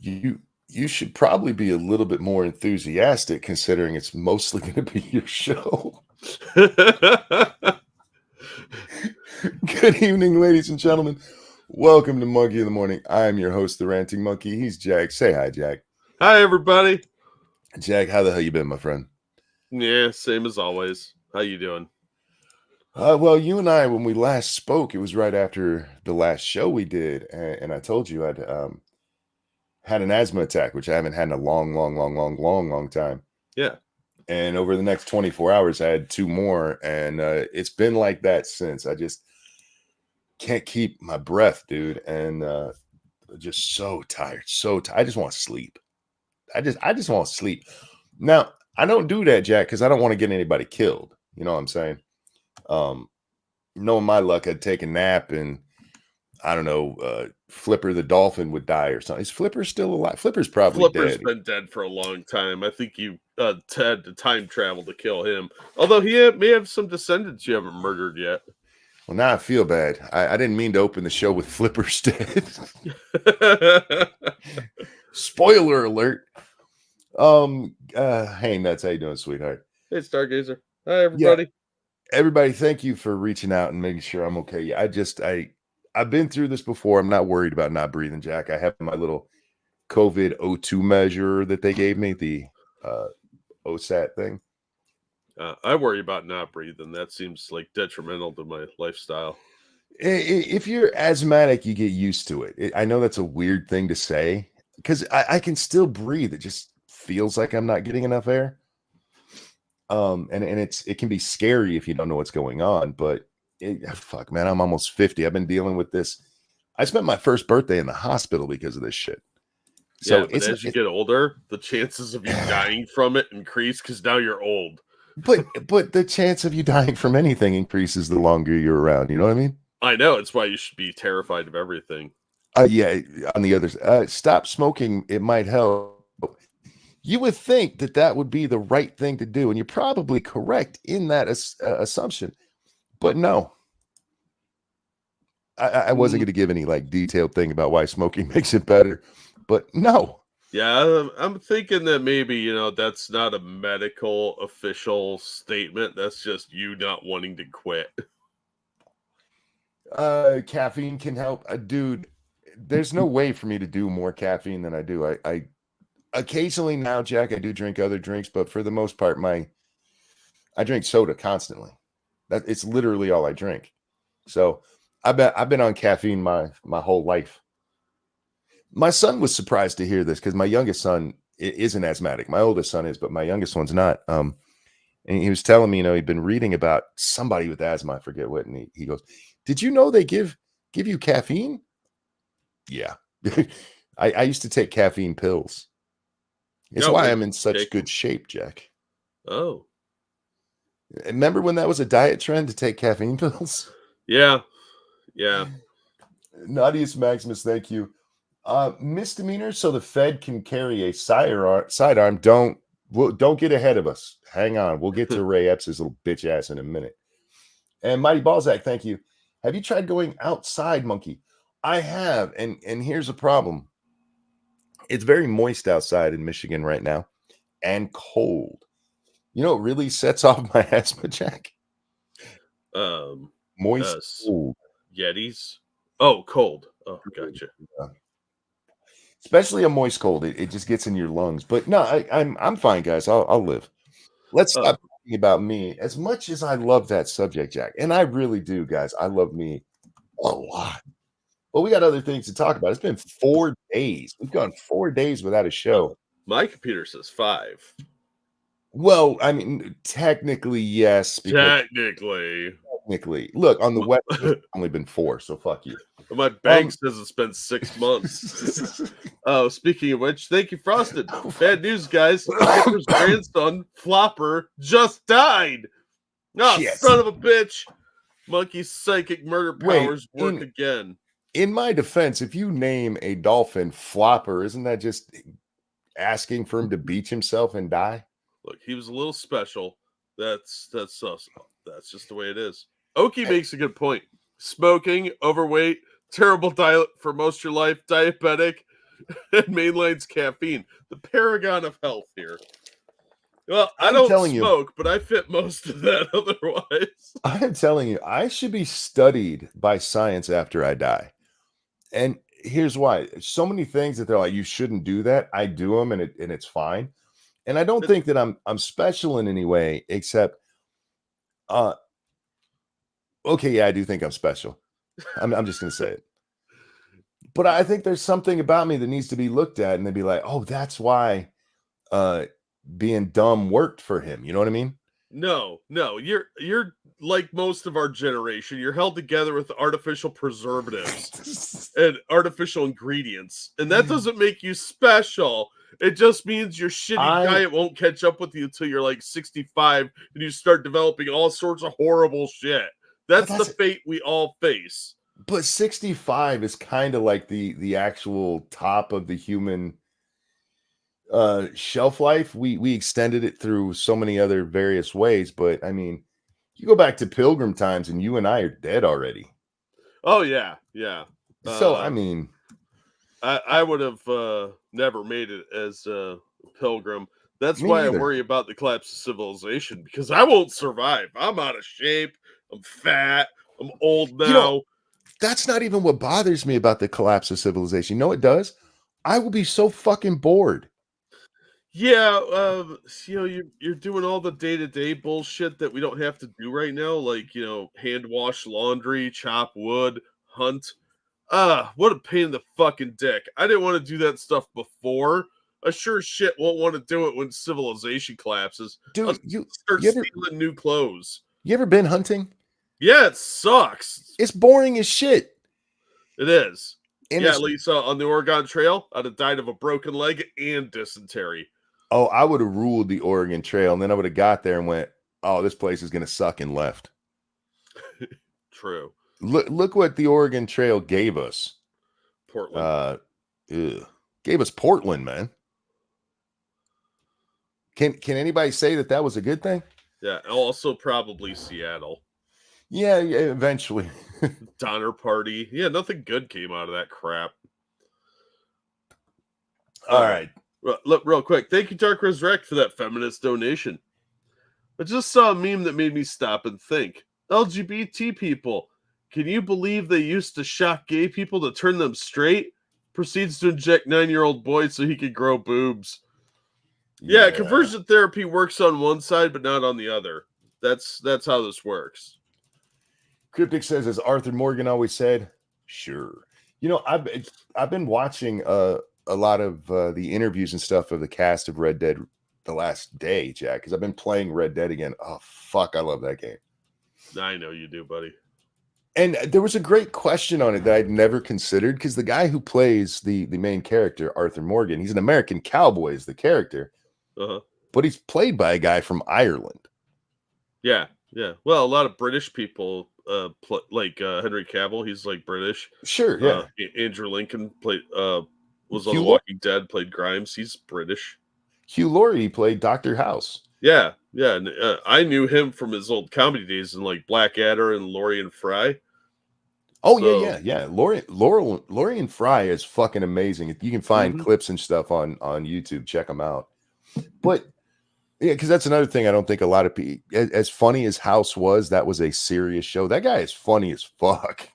you should probably be a little bit more enthusiastic considering it's mostly going to be your show. Good evening, ladies and gentlemen. Welcome to Monkey in the Morning. I am your host, the Ranting Monkey. He's Jack. Say hi, Jack. Hi, everybody. Jack, how the hell you been, my friend? Yeah, same as always. How you doing? Well, you and I, when we last spoke, it was right after the last show we did, and I told you I'd had an asthma attack, which I haven't had in a long time. Yeah. And over the next 24 hours, I had two more, and it's been like that since. I just can't keep my breath, dude, and just so tired, I just want to sleep. I just want to sleep. Now, I don't do that, Jack, because I don't want to get anybody killed. You know what I'm saying? Knowing my luck, I'd take a nap and I don't know, Flipper the dolphin would die or something. Is Flipper still alive? Flipper's probably Flipper's dead. been dead for a long time. I think you had to time travel to kill him. Although he may have some descendants you haven't murdered yet. Well, now I feel bad. I didn't mean to open the show with Flipper's dead. Spoiler alert. Hey, Nuts, how you doing, sweetheart? Hey, Stargazer. Hi, everybody. Yeah. Everybody, thank you for reaching out and making sure I'm okay. I've been through this before. I'm not worried about not breathing, Jack. I have my little COVID O2 measure that they gave me, the OSAT thing. I worry about not breathing. That seems like detrimental to my lifestyle. If you're asthmatic, you get used to it. I know that's a weird thing to say because I can still breathe. It just feels like I'm not getting enough air. And it can be scary if you don't know what's going on. But fuck, man, I'm almost 50. I've been dealing with this. I spent my first birthday in the hospital because of this shit. So yeah, but as you get older, the chances of you dying from it increase because now you're old. But the chance of you dying from anything increases the longer you're around. You know what I mean? I know. It's why you should be terrified of everything. Yeah. On the other side, stop smoking. It might help. You would think that would be the right thing to do, and you're probably correct in that assumption. But no, I wasn't going to give any like detailed thing about why smoking makes it better. But no. Yeah, I'm thinking that maybe, that's not a medical official statement. That's just you not wanting to quit. Caffeine can help. Dude, there's no way for me to do more caffeine than I do. I occasionally now, Jack, I do drink other drinks, but for the most part, I drink soda constantly. It's literally all I drink. So I've been on caffeine my whole life. My son was surprised to hear this because my youngest son isn't asthmatic. My oldest son is, but my youngest one's not. And he was telling me, he'd been reading about somebody with asthma. I forget what. And he goes, "Did you know they give you caffeine?" Yeah. I used to take caffeine pills. It's why I'm in such good shape, Jack. Oh. Remember when that was a diet trend to take caffeine pills? Yeah. Yeah. Naughtius Maximus, thank you. Misdemeanor, so the Fed can carry a sidearm. Don't get ahead of us. Hang on. We'll get to Ray Epps' little bitch ass in a minute. And Mighty Balzac, thank you. Have you tried going outside, Monkey? I have, and here's a problem. It's very moist outside in Michigan right now and cold. You know, it really sets off my asthma, Jack. Moist, cold. Yetis. Oh, cold. Oh, gotcha. Yeah. Especially a moist cold, it just gets in your lungs. But no, I'm fine, guys. I'll live. Let's stop talking about me. As much as I love that subject, Jack, and I really do, guys. I love me a lot. But we got other things to talk about. It's been 4 days. We've gone 4 days without a show. My computer says 5. Well, I mean, technically, yes. Technically. Look, on the web, it's only been 4, so fuck you. My bank says it's been 6 months. Oh, speaking of which, thank you, Frosted. Bad news, guys. Flipper's grandson, Flopper, just died. Oh, shit. Son of a bitch. Monkey's psychic murder powers work again. In my defense, if you name a dolphin Flopper, isn't that just asking for him to beach himself and die? Look, he was a little special. That's just the way it is. Oki makes a good point. Smoking, overweight, terrible diet for most of your life, diabetic. and mainline's caffeine, the paragon of health here. Well, I I'm don't telling you. smoke, but I fit most of that otherwise. I'm telling you, I should be studied by science after I die. And here's why. So many things that they're like, you shouldn't do that. I do them and it's fine. And I don't think that I'm special in any way, except uh okay, yeah, I do think I'm special. I'm just gonna say it. But I think there's something about me that needs to be looked at, and they'd be like, oh, that's why uh being dumb worked for him. You know what I mean? No, you're like most of our generation. You're held together with artificial preservatives and artificial ingredients, and that doesn't make you special. It just means your shitty diet won't catch up with you until you're like 65 and you start developing all sorts of horrible shit. That's the fate we all face. But 65 is kind of like the actual top of the human shelf life. We extended it through so many other various ways, but I mean, you go back to pilgrim times and you and I are dead already. Oh yeah. So I mean, I would have never made it as a pilgrim. That's me why neither. I worry about the collapse of civilization, because I won't survive. I'm out of shape. I'm fat. I'm old now. You know, that's not even what bothers me about the collapse of civilization. You know what does? I will be so fucking bored. Yeah, you're doing all the day-to-day bullshit that we don't have to do right now, like, hand wash laundry, chop wood, hunt. What a pain in the fucking dick. I didn't want to do that stuff before. I sure shit won't want to do it when civilization collapses. I'll Dude, start stealing new clothes. you ever been hunting? Yeah, it sucks. It's boring as shit. It is. And yeah, Lisa, on the Oregon Trail, I'd have died of a broken leg and dysentery. oh, I would have ruled the Oregon Trail, and then I would have got there and went, oh, this place is gonna suck, and left. True. Look what the Oregon Trail gave us. Portland. Gave us Portland, man. Can anybody say that was a good thing? Yeah, also probably Seattle. Yeah, eventually. Donner Party. Yeah, nothing good came out of that crap. All right. Look, real quick. Thank you, Dark Resurrect, for that feminist donation. I just saw a meme that made me stop and think. LGBT people. Can you believe they used to shock gay people to turn them straight? Proceeds to inject 9-year-old boys so he could grow boobs. Yeah, conversion therapy works on one side, but not on the other. That's how this works. Cryptic says, as Arthur Morgan always said, sure. You know, I've been watching a lot of the interviews and stuff of the cast of Red Dead the last day, Jack, because I've been playing Red Dead again. Oh, fuck, I love that game. I know you do, buddy. And there was a great question on it that I'd never considered, because the guy who plays the main character, Arthur Morgan, he's an American cowboy is the character, but he's played by a guy from Ireland. Yeah. Well, a lot of British people, like Henry Cavill, he's like British. Sure, yeah. Andrew Lincoln played was on The Walking Dead, played Grimes. He's British. Hugh Laurie played Dr. House. Yeah. And, I knew him from his old comedy days in like Blackadder and Laurie and Fry. Oh, so, yeah. Laurie and Fry is fucking amazing. You can find clips and stuff on YouTube. Check them out. But yeah, because that's another thing I don't think a lot of people, as funny as House was, that was a serious show. That guy is funny as fuck.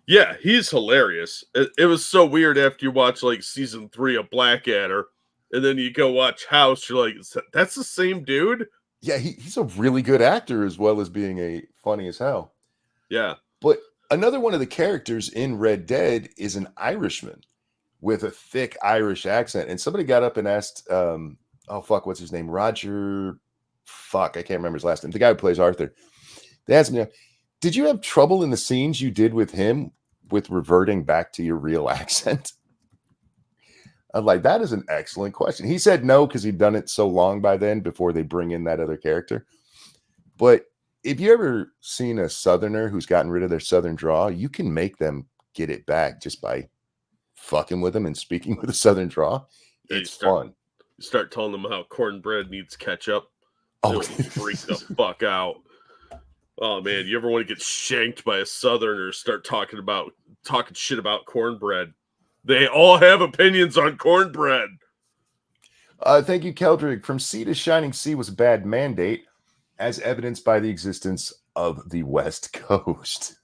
Yeah, he's hilarious. It was so weird after you watch like season 3 of Blackadder, and then you go watch House, you're like, that's the same dude? Yeah, he's a really good actor as well as being a funny as hell. Yeah. But another one of the characters in Red Dead is an Irishman with a thick Irish accent. And somebody got up and asked, what's his name? Roger, I can't remember his last name. The guy who plays Arthur. They asked me, did you have trouble in the scenes you did with him with reverting back to your real accent? I'm like, that is an excellent question. He said no, because he'd done it so long by then before they bring in that other character. But if you ever seen a Southerner who's gotten rid of their Southern drawl, you can make them get it back just by fucking with them and speaking with a Southern drawl. It's fun. You start telling them how cornbread needs ketchup. Oh, freak the fuck out. Oh man, you ever want to get shanked by a Southerner? Start talking shit about cornbread. They all have opinions on cornbread. Thank you, Keldrick. From sea to shining sea was a bad mandate, as evidenced by the existence of the West Coast.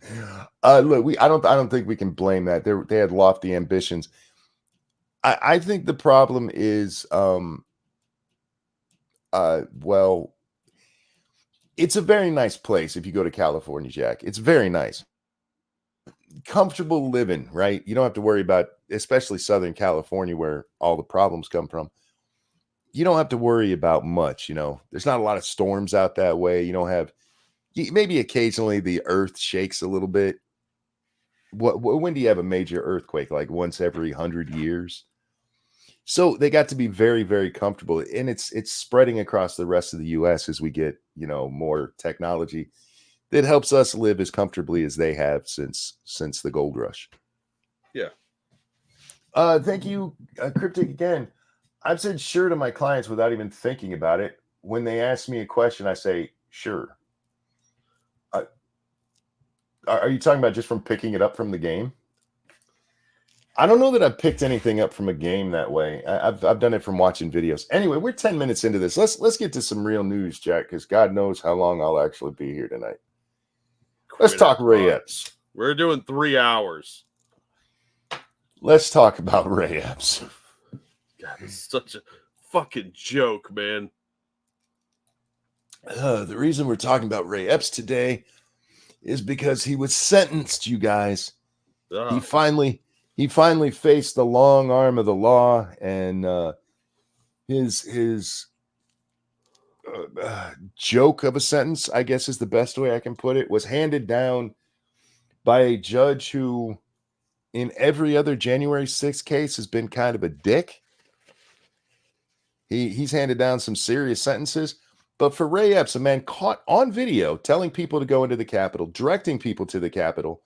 Look, I don't think we can blame that. They had lofty ambitions. I think the problem is, well, it's a very nice place if you go to California, Jack. It's very nice. Comfortable living, right? You don't have to worry about, especially Southern California, where all the problems come from. You don't have to worry about much, There's not a lot of storms out that way. You don't have, maybe occasionally the earth shakes a little bit. When do you have a major earthquake? Like once every 100 years? So they got to be very, very comfortable, and it's spreading across the rest of the U.S. as we get, more technology that helps us live as comfortably as they have since the gold rush. Yeah. Thank you, Cryptic again. I've said sure to my clients without even thinking about it. When they ask me a question, I say sure. Are you talking about just from picking it up from the game? I don't know that I've picked anything up from a game that way. I've done it from watching videos. Anyway, we're 10 minutes into this. Let's get to some real news, Jack, because God knows how long I'll actually be here tonight. Let's talk Ray Epps. We're doing 3 hours. Let's talk about Ray Epps. God, this is such a fucking joke, man. The reason we're talking about Ray Epps today is because he was sentenced, you guys. He finally faced the long arm of the law, and his joke of a sentence, I guess is the best way I can put it, was handed down by a judge who, in every other January 6th case, has been kind of a dick. He's handed down some serious sentences. But for Ray Epps, a man caught on video telling people to go into the Capitol, directing people to the Capitol,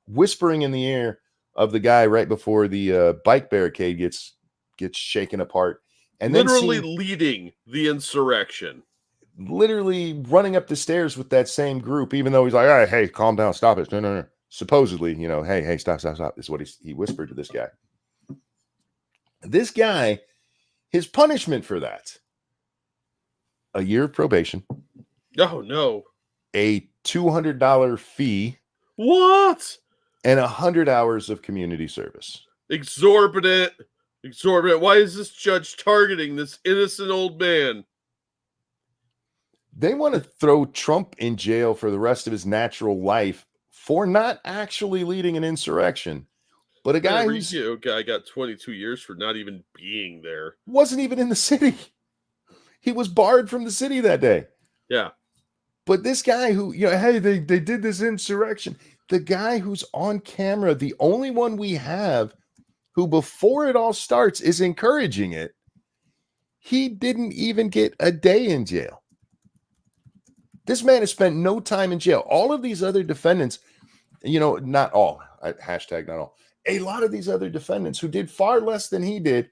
whispering in the ear of the guy right before the bike barricade gets shaken apart, and literally leading the insurrection, literally running up the stairs with that same group, even though he's like, all right, hey, calm down, stop it. No. Supposedly, hey, stop. Is what he whispered to this guy. This guy, his punishment for that, a year of probation. Oh, no. A $200 fee. What? And 100 hours of community service. Exorbitant. Why is this judge targeting this innocent old man? They want to throw Trump in jail for the rest of his natural life for not actually leading an insurrection. But a guy guy got 22 years for not even being there. Wasn't even in the city. He was barred from the city that day. Yeah. But this guy who, hey, they did this insurrection. The guy who's on camera, the only one we have who before it all starts is encouraging it, he didn't even get a day in jail. This man has spent no time in jail. All of these other defendants, not all, hashtag not all, a lot of these other defendants who did far less than he did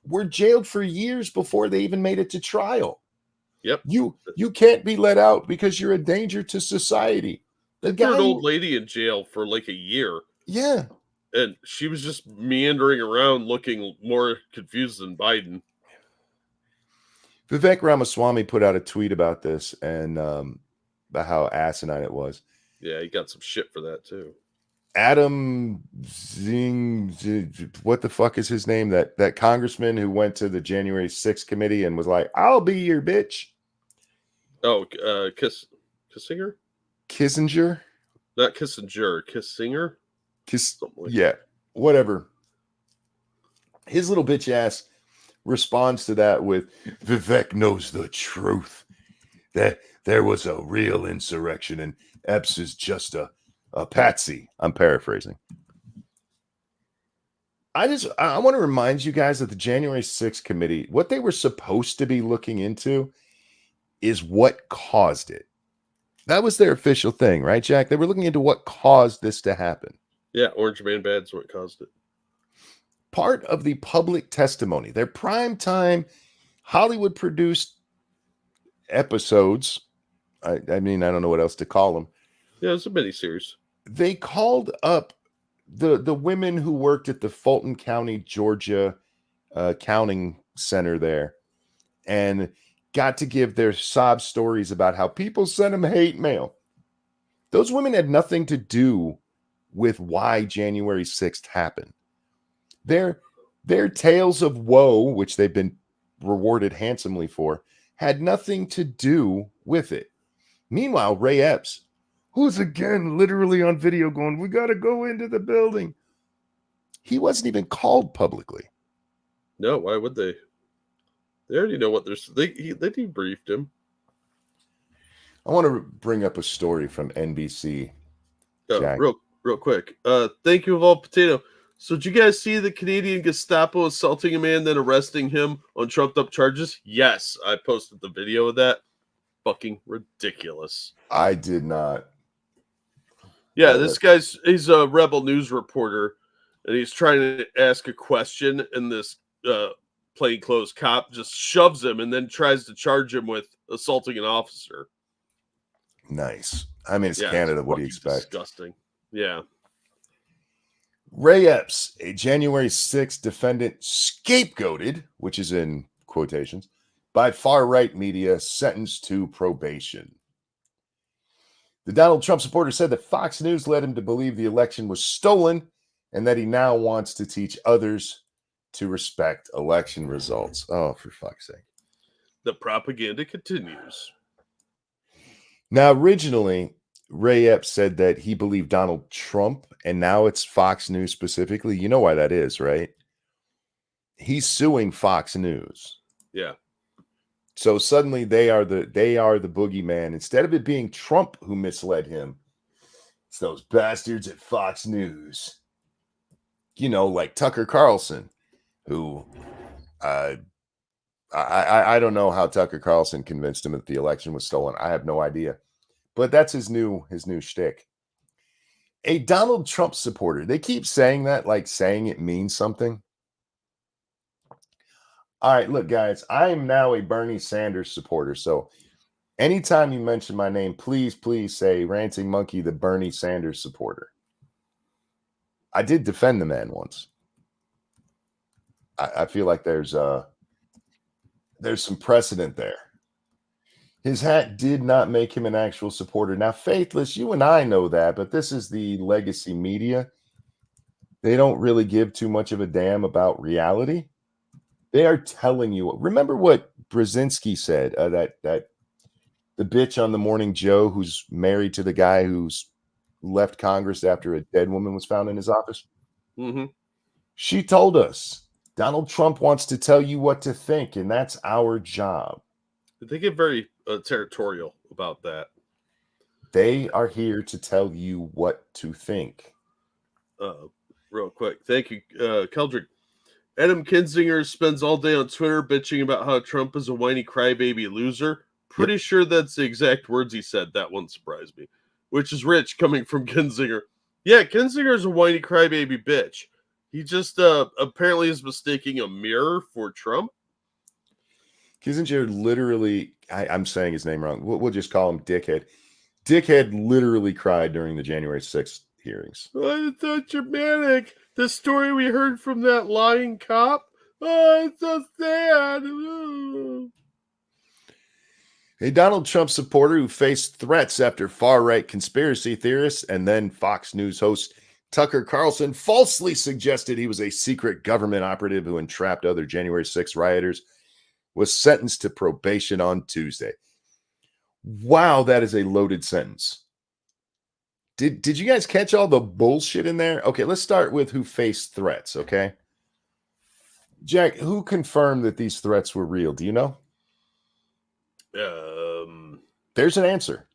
were jailed for years before they even made it to trial. Yep. You can't be let out because you're a danger to society. The guy, an old lady in jail for like a year. Yeah. And she was just meandering around looking more confused than Biden. Vivek Ramaswamy put out a tweet about this and about how asinine it was. Yeah, he got some shit for that too. Adam Zing, what the fuck is his name? That congressman who went to the January 6th committee and was like, I'll be your bitch. Oh, Kissinger? Kissinger? Not Kissinger, Kissinger? Yeah, whatever. His little bitch ass responds to that with, Vivek knows the truth. That there was a real insurrection and Epps is just a patsy. I'm paraphrasing. I want to remind you guys that the January 6th committee, what they were supposed to be looking into is what caused it. That was their official thing, right, Jack? They were looking into what caused this to happen. Yeah, Orange Man Bad's what caused it. Part of the public testimony, their primetime Hollywood-produced episodes, I mean, I don't know what else to call them. Yeah, it's a miniseries. They called up the women who worked at the Fulton County, Georgia counting center there and got to give their sob stories about how people sent them hate mail. Those women had nothing to do with why January 6th happened. Their tales of woe, which they've been rewarded handsomely for, had nothing to do with it. Meanwhile, Ray Epps, who's again literally on video going, "We got to go into the building." He wasn't even called publicly. No, why would they? They already know what they debriefed him. I want to bring up a story from NBC. Jack. Real quick. Thank you, Evolved Potato. So did you guys see the Canadian Gestapo assaulting a man, then arresting him on trumped up charges? Yes, I posted the video of that. Fucking ridiculous. I did not. Yeah, this he's a rebel news reporter, and he's trying to ask a question, and this plainclothes cop just shoves him and then tries to charge him with assaulting an officer. Nice. I mean, it's Canada. What do you expect? Disgusting. Yeah. Ray Epps, a January 6th defendant scapegoated, which is in quotations, by far-right media, sentenced to probation. The Donald Trump supporter said that Fox News led him to believe the election was stolen and that he now wants to teach others to respect election results. Oh, for fuck's sake. The propaganda continues. Now, originally, Ray Epps said that he believed Donald Trump, and now it's Fox News specifically. You know why that is, right? He's suing Fox News. Yeah. So suddenly they are the boogeyman. Instead of it being Trump who misled him, it's those bastards at Fox News. You know, like Tucker Carlson, who I don't know how Tucker Carlson convinced him that the election was stolen. I have no idea. But that's his new shtick. A Donald Trump supporter. They keep saying that, like saying it means something. All right, look, guys, I am now a Bernie Sanders supporter. So anytime you mention my name, please say Ranting Monkey, the Bernie Sanders supporter. I did defend the man once. I feel like there's some precedent there. His hat did not make him an actual supporter. Now, Faithless, you and I know that, but this is the legacy media. They don't really give too much of a damn about reality. They are telling you. Remember what Brzezinski said, that the bitch on the Morning Joe who's married to the guy who's left Congress after a dead woman was found in his office? Mm-hmm. She told us, Donald Trump wants to tell you what to think, and that's our job. They get very territorial about that. They are here to tell you what to think. Real quick. Thank you, Keldrick. Adam Kinzinger spends all day on Twitter bitching about how Trump is a whiny crybaby loser. Pretty sure that's the exact words he said. That won't surprise me. Which is rich coming from Kinzinger. Yeah, Kinzinger's a whiny crybaby bitch. He just apparently is mistaking a mirror for Trump. Kissinger literally, I'm saying his name wrong. We'll just call him Dickhead. Dickhead literally cried during the January 6th hearings. Oh, it's so dramatic. The story we heard from that lying cop. Oh, it's so sad. Oh. A Donald Trump supporter who faced threats after far-right conspiracy theorists and then Fox News host Tucker Carlson falsely suggested he was a secret government operative who entrapped other January 6 rioters was sentenced to probation on Tuesday. Wow, that is a loaded sentence. Did you guys catch all the bullshit in there? Okay, let's start with who faced threats, okay? Jack, who confirmed that these threats were real? Do you know? There's an answer.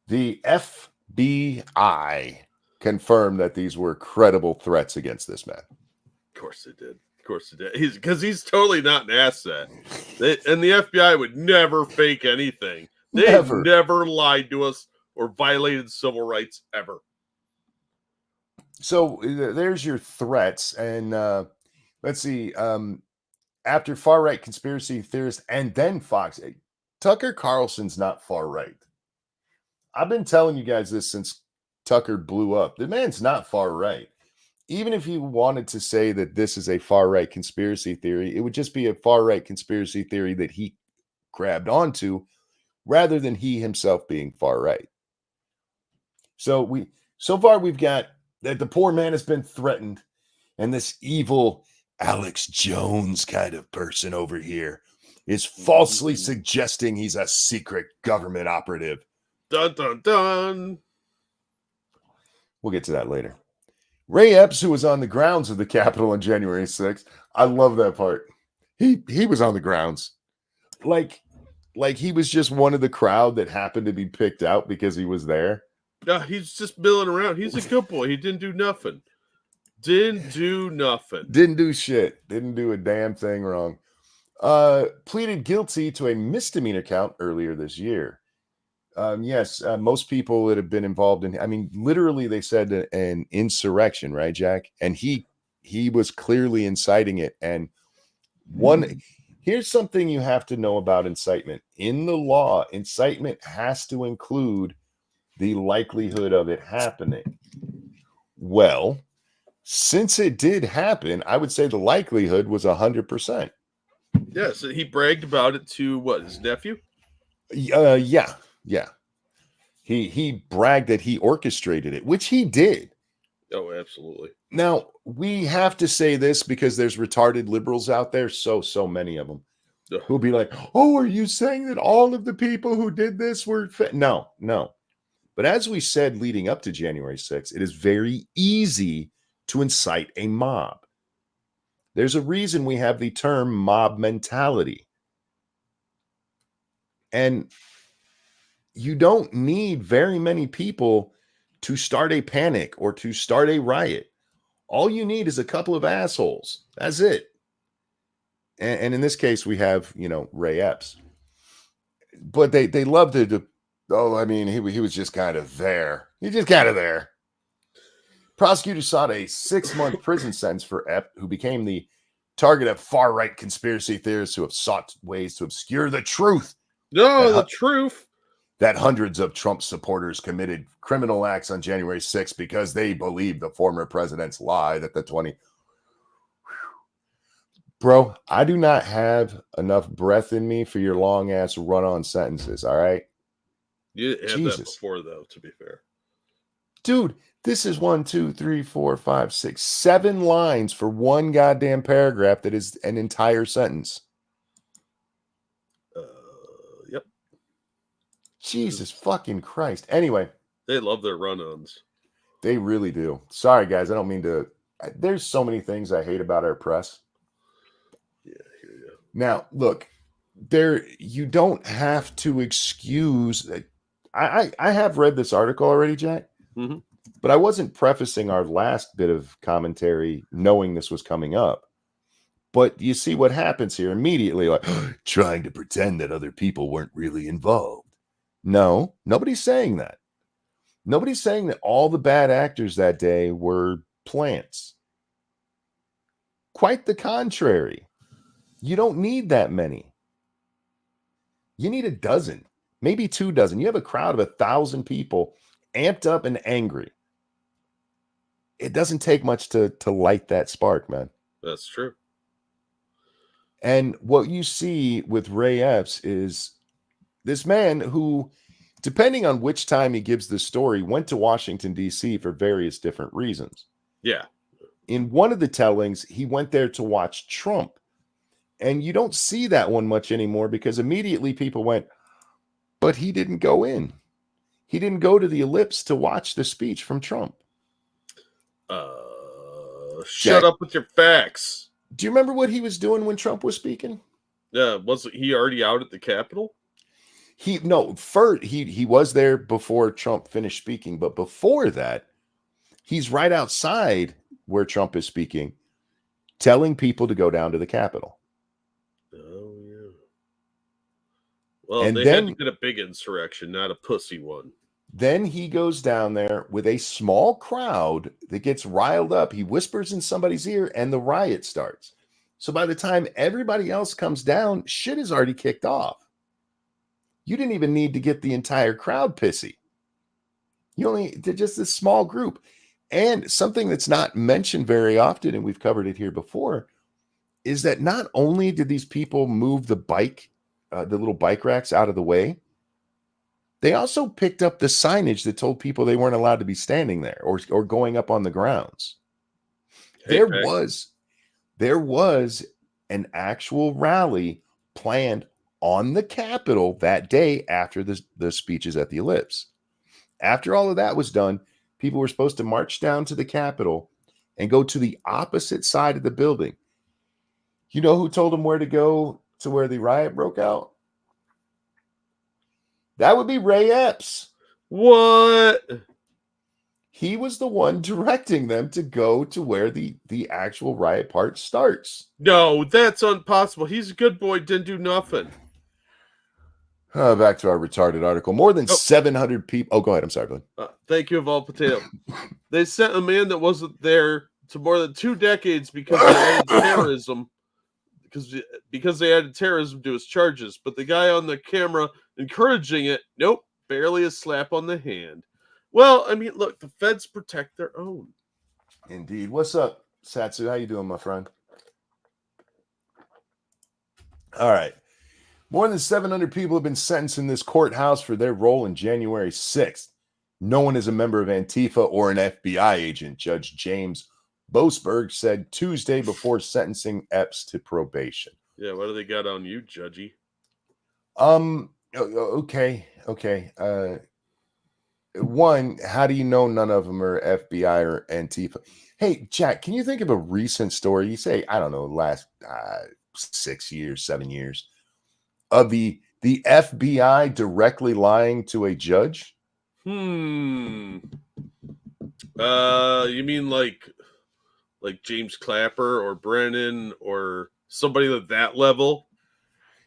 The FBI confirmed that these were credible threats against this man. Of course they did. Of course he did. He's totally not an asset. And the FBI would never fake anything. They've never lied to us or violated civil rights ever. So there's your threats. And let's see. After far-right conspiracy theorists and then Fox, Tucker Carlson's not far-right. I've been telling you guys this since Tucker blew up. The man's not far right. Even if you wanted to say that this is a far right conspiracy theory, it would just be a far right conspiracy theory that he grabbed onto rather than he himself being far right. So far we've got that the poor man has been threatened, and this evil Alex Jones kind of person over here is falsely suggesting he's a secret government operative. Dun dun dun. We'll get to that later. Ray Epps, who was on the grounds of the Capitol on January 6th, I love that part. He was on the grounds. Like he was just one of the crowd that happened to be picked out because he was there. Yeah, he's just milling around. He's a good boy. He didn't do nothing. Didn't do nothing. Didn't do shit. Didn't do a damn thing wrong. Pleaded guilty to a misdemeanor count earlier this year. Yes, most people that have been involved in, I mean, literally they said an insurrection, right, Jack? And he was clearly inciting it. And here's something you have to know about incitement. In the law, incitement has to include the likelihood of it happening. Well, since it did happen, I would say the likelihood was 100%. Yeah, so he bragged about it to what, his nephew? Yeah. He bragged that he orchestrated it, which he did. Oh, absolutely. Now, we have to say this because there's retarded liberals out there, so many of them, who'll be like, oh, are you saying that all of the people who did this were... No. But as we said leading up to January 6th, it is very easy to incite a mob. There's a reason we have the term mob mentality. And you don't need very many people to start a panic or to start a riot. All you need is a couple of assholes. That's it. And in this case, we have, Ray Epps. But they love to I mean, he was just kind of there. He's just kind of there. Prosecutors sought a 6-month prison sentence for Epps, who became the target of far-right conspiracy theorists who have sought ways to obscure the truth. No, the truth. That hundreds of Trump supporters committed criminal acts on January 6th because they believed the former president's lie that the 20... Bro, I do not have enough breath in me for your long-ass run-on sentences, all right? You had that before, though, to be fair. Dude, this is 1, 2, 3, 4, 5, 6, 7 lines for one goddamn paragraph that is an entire sentence. Yep. Jesus fucking Christ. Anyway. They love their run-ons. They really do. Sorry, guys. I don't mean to. There's so many things I hate about our press. Yeah, I hear you. Now, look, you don't have to excuse. I have read this article already, Jack. Mm-hmm. But I wasn't prefacing our last bit of commentary knowing this was coming up. But you see what happens here immediately, like trying to pretend that other people weren't really involved. No, nobody's saying that. Nobody's saying that all the bad actors that day were plants. Quite the contrary. You don't need that many. You need a dozen, maybe 2 dozen. You have a crowd of 1,000 people amped up and angry. It doesn't take much to light that spark, man. That's true. And what you see with Ray Epps is this man who, depending on which time he gives the story, went to Washington, D.C. for various different reasons. Yeah. In one of the tellings, he went there to watch Trump. And you don't see that one much anymore because immediately people went, but he didn't go in. He didn't go to the Ellipse to watch the speech from Trump. Shut up with your facts. Do you remember what he was doing when Trump was speaking? Was he already out at the Capitol? He was there before Trump finished speaking, but before that, he's right outside where Trump is speaking, telling people to go down to the Capitol. Oh, yeah. Well, And they then, had to get a big insurrection, not a pussy one. Then he goes down there with a small crowd that gets riled up. He whispers in somebody's ear and the riot starts. So by the time everybody else comes down, shit is already kicked off. You didn't even need to get the entire crowd pissy. They're just this small group. And something that's not mentioned very often, and we've covered it here before, is that not only did these people move the little bike racks out of the way, they also picked up the signage that told people they weren't allowed to be standing there or going up on the grounds. Hey, There was an actual rally planned on the Capitol that day after the speeches at the Ellipse. After all of that was done, people were supposed to march down to the Capitol and go to the opposite side of the building. You know who told them where to go to where the riot broke out? That would be Ray Epps. What? He was the one directing them to go to where the actual riot part starts. No, that's impossible. He's a good boy, didn't do nothing. Back to our retarded article. More than 700 people. Oh, go ahead. I'm sorry, Billy. Thank you, of all potato. They sent a man that wasn't there to more than 2 decades because they added terrorism. Because they added terrorism to his charges. But the guy on the camera encouraging it, nope, barely a slap on the hand. Well, I mean, look, the feds protect their own. Indeed. What's up, Satsu? How you doing, my friend? All right. More than 700 people have been sentenced in this courthouse for their role in January 6th. No one is a member of Antifa or an FBI agent, Judge James Boasberg said Tuesday before sentencing Epps to probation. Yeah, what do they got on you, Judgy? Okay. One, how do you know none of them are FBI or Antifa? Hey, Jack, can you think of a recent story? You say, I don't know, last 6 years, 7 years, of the FBI directly lying to a judge? You mean like James Clapper or Brennan or somebody at that level?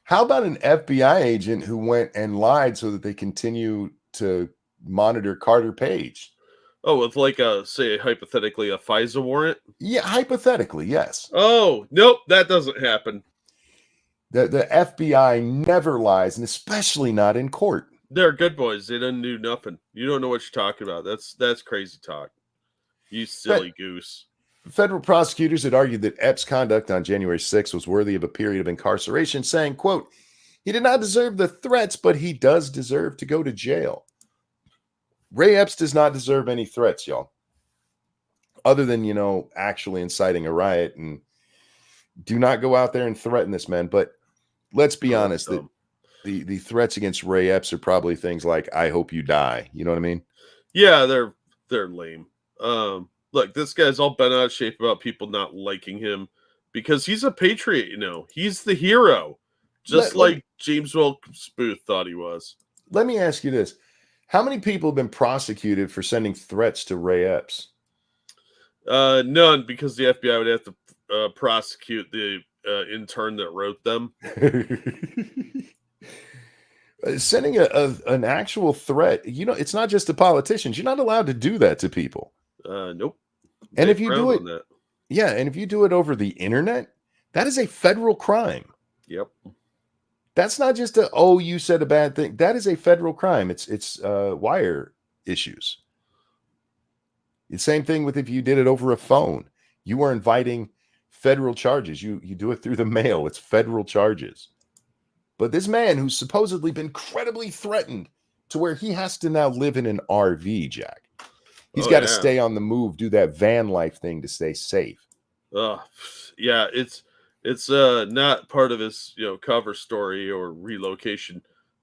How about an FBI agent who went and lied so that they continue to monitor Carter Page? Oh, with say hypothetically a FISA warrant? Yeah, hypothetically, yes. Oh, nope, that doesn't happen. The FBI never lies, and especially not in court. They're good boys. They didn't do nothing. You don't know what you're talking about. That's crazy talk. You silly goose. Federal prosecutors had argued that Epps' conduct on January 6th was worthy of a period of incarceration, saying, quote, he did not deserve the threats, but he does deserve to go to jail. Ray Epps does not deserve any threats, y'all. Other than, actually inciting a riot. And do not go out there and threaten this man. But let's be honest, the threats against Ray Epps are probably things like, I hope you die. You know what I mean? Yeah, they're lame. Look, this guy's all bent out of shape about people not liking him because he's a patriot, He's the hero. Just like James Wilkes Booth thought he was. Let me ask you this. How many people have been prosecuted for sending threats to Ray Epps? None, because the FBI would have to prosecute the intern that wrote them. Sending an actual threat, it's not just to politicians. You're not allowed to do that to people. Nope. And if you do it, and if you do it over the internet, that is a federal crime. Yep. That's not just you said a bad thing. That is a federal crime. It's wire issues. The same thing with if you did it over a phone. You are inviting federal charges. You do it through the mail. It's federal charges. But this man who's supposedly been credibly threatened to where he has to now live in an RV, Jack. He's got to stay on the move, do that van life thing to stay safe. Yeah, it's not part of his cover story or relocation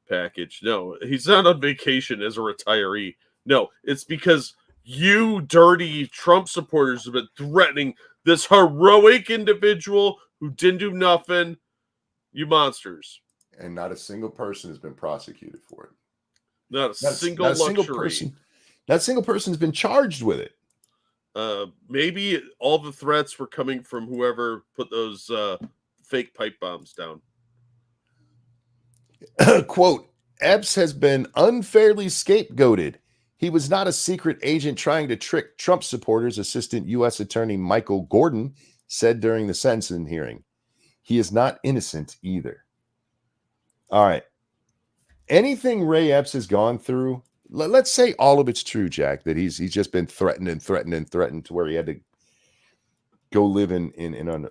package. No, he's not on vacation as a retiree. No, it's because you dirty Trump supporters have been threatening this heroic individual who didn't do nothing. You monsters. And not a single person has been prosecuted for it. Not a single person. Not a single person has been charged with it. Maybe all the threats were coming from whoever put those fake pipe bombs down. Quote, Epps has been unfairly scapegoated. He was not a secret agent trying to trick Trump supporters, Assistant U.S. Attorney Michael Gordon said during the sentencing hearing. He is not innocent either. All right. Anything Ray Epps has gone through, let's say all of it's true, Jack, that he's just been threatened and threatened and threatened to where he had to go live in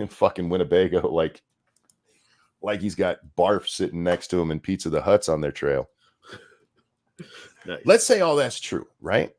fucking Winnebago, like he's got Barf sitting next to him and Pizza the Hutt's on their trail. Nice. Let's say all that's true, right?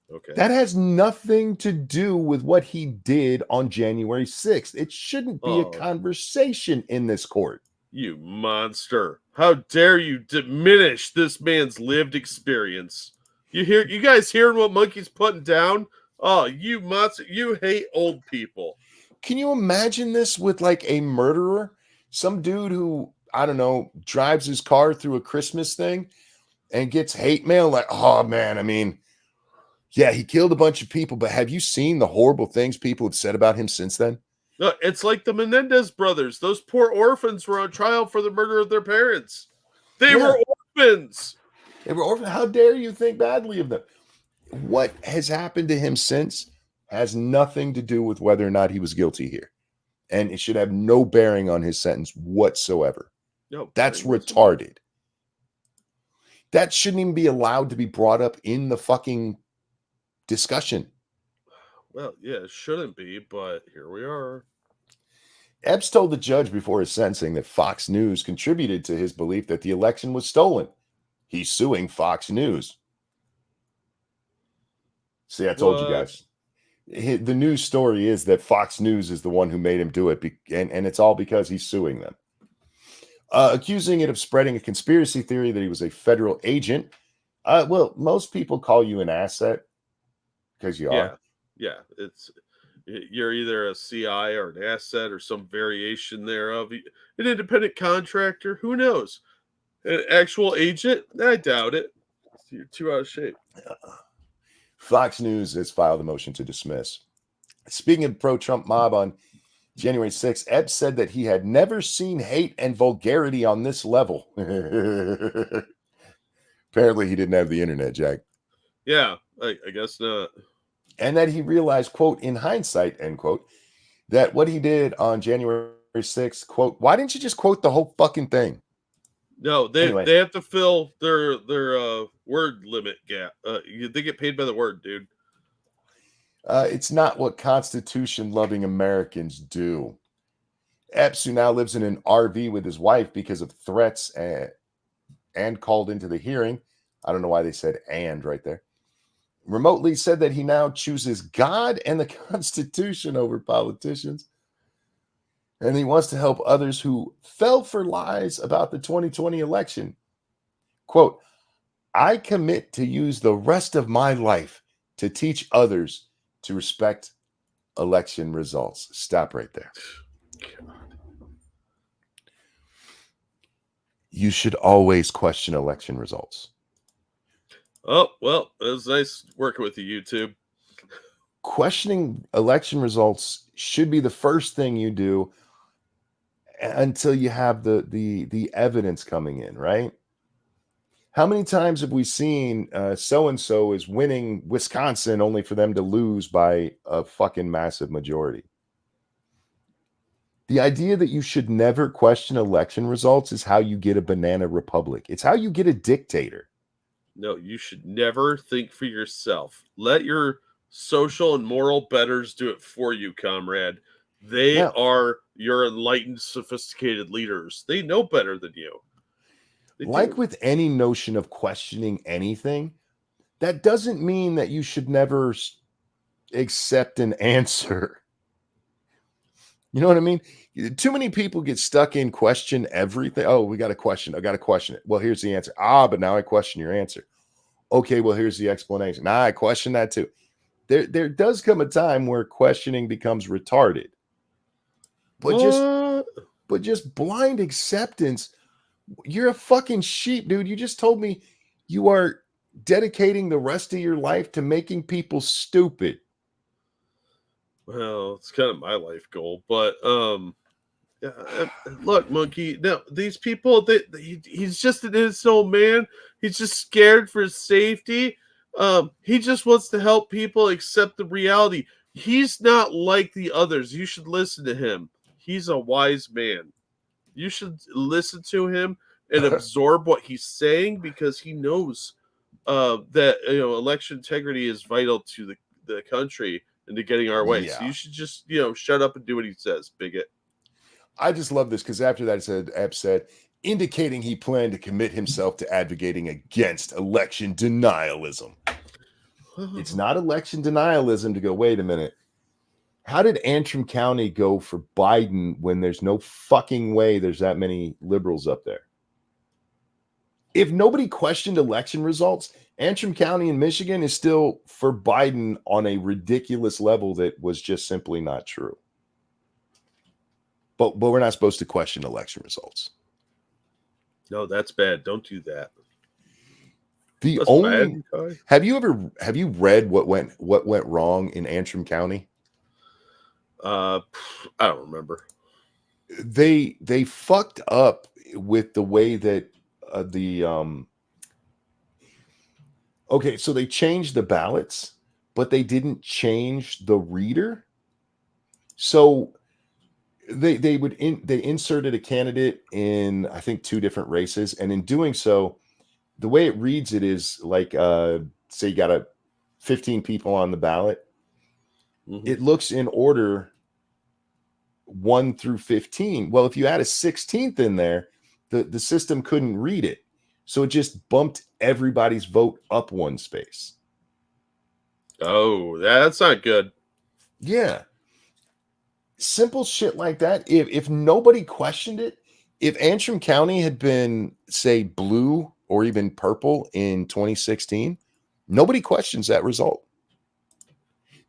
Okay. That has nothing to do with what he did on January 6th. It shouldn't be a conversation in this court. You monster. How dare you diminish this man's lived experience? You guys hearing what Monkey's putting down? Oh, you monster. You hate old people. Can you imagine this with like a murderer? Some dude who, I don't know, drives his car through a Christmas thing and gets hate mail like, oh man, I mean, yeah, he killed a bunch of people, but have you seen the horrible things people have said about him since then? No, it's like the Menendez brothers. Those poor orphans were on trial for the murder of their parents. They were orphans. They were orphans. How dare you think badly of them? What has happened to him since has nothing to do with whether or not he was guilty here. And it should have no bearing on his sentence whatsoever. No, that's retarded. That shouldn't even be allowed to be brought up in the fucking discussion. Well, yeah, it shouldn't be, but here we are. Epps told the judge before his sentencing that Fox News contributed to his belief that the election was stolen. He's suing Fox News. See, I told you guys. The news story is that Fox News is the one who made him do it, and it's all because he's suing them. Accusing it of spreading a conspiracy theory that he was a federal agent. Well, most people call you an asset because you are. Yeah, you're either a CI or an asset or some variation thereof. An independent contractor, who knows? An actual agent? I doubt it. You're too out of shape. Fox News has filed a motion to dismiss. Speaking of pro-Trump mob on January 6th, Epps said that he had never seen hate and vulgarity on this level. Apparently, he didn't have the internet, Jack. Yeah, I guess not. And that he realized, quote, in hindsight, end quote, that what he did on January 6th, quote, why didn't you just quote the whole fucking thing? No, they have to fill their word limit gap. They get paid by the word, dude. It's not what Constitution-loving Americans do. Epps, who now lives in an RV with his wife because of threats and called into the hearing. I don't know why they said "and" right there. Remotely said that he now chooses God and the Constitution over politicians. And he wants to help others who fell for lies about the 2020 election. Quote, I commit to use the rest of my life to teach others to respect election results. Stop right there. God. You should always question election results. Oh, well, it was nice working with you, YouTube. Questioning election results should be the first thing you do until you have the evidence coming in, right? How many times have we seen so-and-so is winning Wisconsin only for them to lose by a fucking massive majority? The idea that you should never question election results is how you get a banana republic. It's how you get a dictator. No, you should never think for yourself. Let your social and moral betters do it for you, comrade. They are your enlightened, sophisticated leaders. They know better than you. Like with any notion of questioning anything, that doesn't mean that you should never accept an answer. You know what I mean? Too many people get stuck in question everything. Oh, we got a question. I got to question it. Well, here's the answer. But now I question your answer. Okay, well, here's the explanation. Now I question that too. There does come a time where questioning becomes retarded. But just blind acceptance. You're a fucking sheep, dude. You just told me you are dedicating the rest of your life to making people stupid. Well, it's kind of my life goal, but look, Monkey. Now these people, he's just an innocent old man. He's just scared for his safety. He just wants to help people accept the reality. He's not like the others. You should listen to him. He's a wise man. You should listen to him and absorb what he's saying because he knows that election integrity is vital to the country and to getting our way. So Yeah. you should just shut up and do what he says, bigot. I just love this because after that, Epps said, indicating he planned to commit himself to advocating against election denialism. It's not election denialism to go, wait a minute. How did Antrim County go for Biden when there's no fucking way there's that many liberals up there? If nobody questioned election results, Antrim County in Michigan is still for Biden on a ridiculous level that was just simply not true. But we're not supposed to question election results. No, that's bad. Don't do that. The That's only bad. have you read what went wrong in Antrim County? I don't remember. They fucked up with the way that okay, so they changed the ballots, but they didn't change the reader. So they inserted a candidate in, I think, 2 different races, and in doing so, the way it reads it is like say you got 15 people on the ballot. Mm-hmm. It looks in order 1 through 15. Well, if you add a 16th in there, the system couldn't read it. So it just bumped everybody's vote up 1 space. Oh, that's not good. Yeah. Simple shit like that. If nobody questioned it, if Antrim County had been, say, blue or even purple in 2016, nobody questions that result.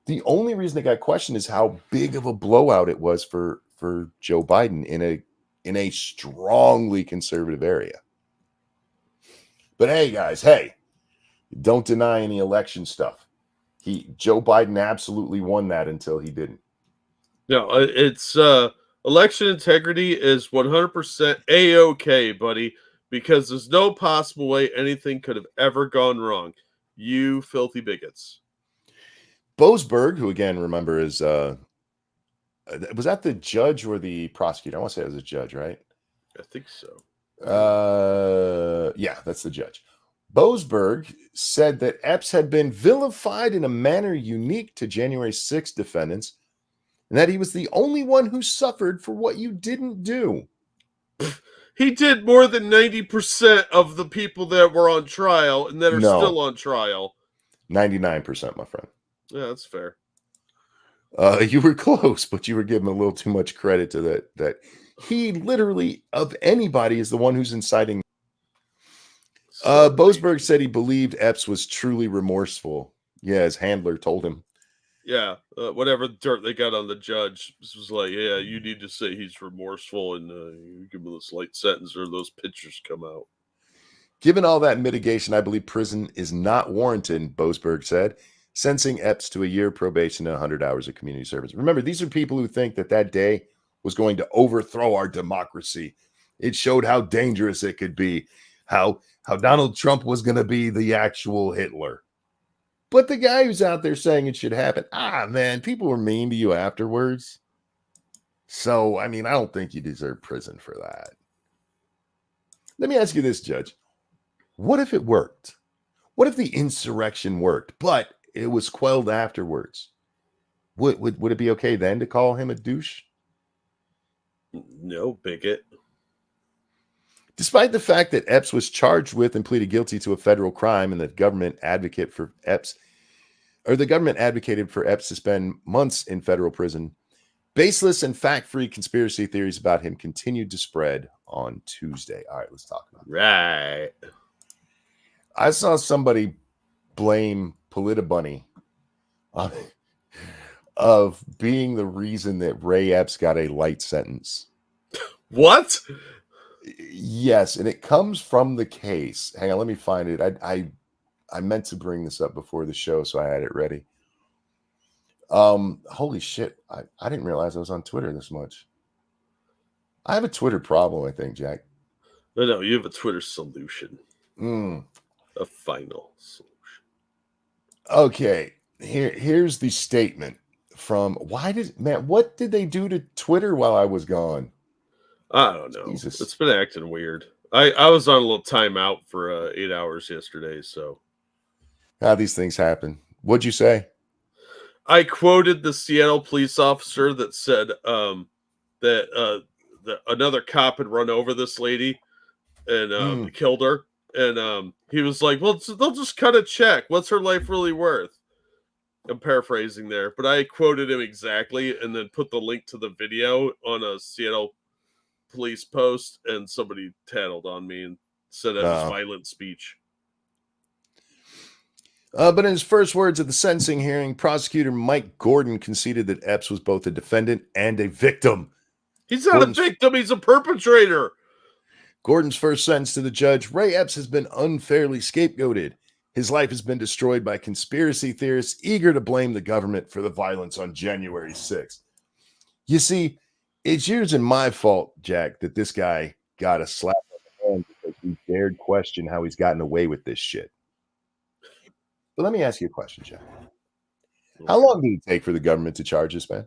The only reason it got questioned is how big of a blowout it was for Joe Biden in a strongly conservative area. But hey, guys, don't deny any election stuff. Joe Biden absolutely won that until he didn't. No, it's election integrity is 100% A-OK, buddy, because there's no possible way anything could have ever gone wrong. You filthy bigots. Boasberg, who again, remember, is was that the judge or the prosecutor? I want to say it was a judge, right? I think so. Yeah, that's the judge. Boasberg said that Epps had been vilified in a manner unique to January 6th defendants, and that he was the only one who suffered for what you didn't do. He did more than 90% of the people that were on trial and that are still on trial. 99%, my friend. Yeah, that's fair. You were close, but you were giving a little too much credit to that he literally, of anybody, is the one who's inciting. Boasberg said he believed Epps was truly remorseful. Yeah, his handler told him. Yeah, whatever dirt they got on the judge, this was like, yeah, you need to say he's remorseful and you give him a slight sentence or those pictures come out. Given all that mitigation, I believe prison is not warranted, Boasberg said, sentencing Epps to a year probation and 100 hours of community service. Remember, these are people who think that day was going to overthrow our democracy. It showed how dangerous it could be, how Donald Trump was going to be the actual Hitler. But the guy who's out there saying it should happen, man, people were mean to you afterwards. So, I mean, I don't think you deserve prison for that. Let me ask you this, Judge. What if it worked? What if the insurrection worked, but it was quelled afterwards? Would it be okay then to call him a douche? No, bigot. Despite the fact that Epps was charged with and pleaded guilty to a federal crime, and the government advocated for Epps to spend months in federal prison, baseless and fact-free conspiracy theories about him continued to spread on Tuesday. All right, let's talk about it. Right. I saw somebody blame Politibunny of being the reason that Ray Epps got a light sentence. What? Yes, and it comes from the case. Hang on, let me find it. I meant to bring this up before the show, so I had it ready. Holy shit. I didn't realize I was on Twitter this much. I have a Twitter problem, I think, Jack. No, you have a Twitter solution. A final solution. Okay, here's the statement from what did they do to Twitter while I was gone? I don't know. Jesus. It's been acting weird. I was on a little timeout for 8 hours yesterday, so how these things happen. What'd you say? I quoted the Seattle police officer that said that another cop had run over this lady and killed her. And he was like, well, they'll just cut a check. What's her life really worth? I'm paraphrasing there, but I quoted him exactly and then put the link to the video on a Seattle police post, and somebody tattled on me and said that was violent speech. But in his first words at the sentencing hearing, prosecutor Mike Gordon conceded that Epps was both a defendant and a victim. He's not a victim, he's a perpetrator. Gordon's first sentence to the judge: Ray Epps has been unfairly scapegoated. His life has been destroyed by conspiracy theorists eager to blame the government for the violence on January 6th. You see, it's yours and my fault, Jack, that this guy got a slap on the hand because we dared question how he's gotten away with this shit. But let me ask you a question, Jack. How long did it take for the government to charge this man?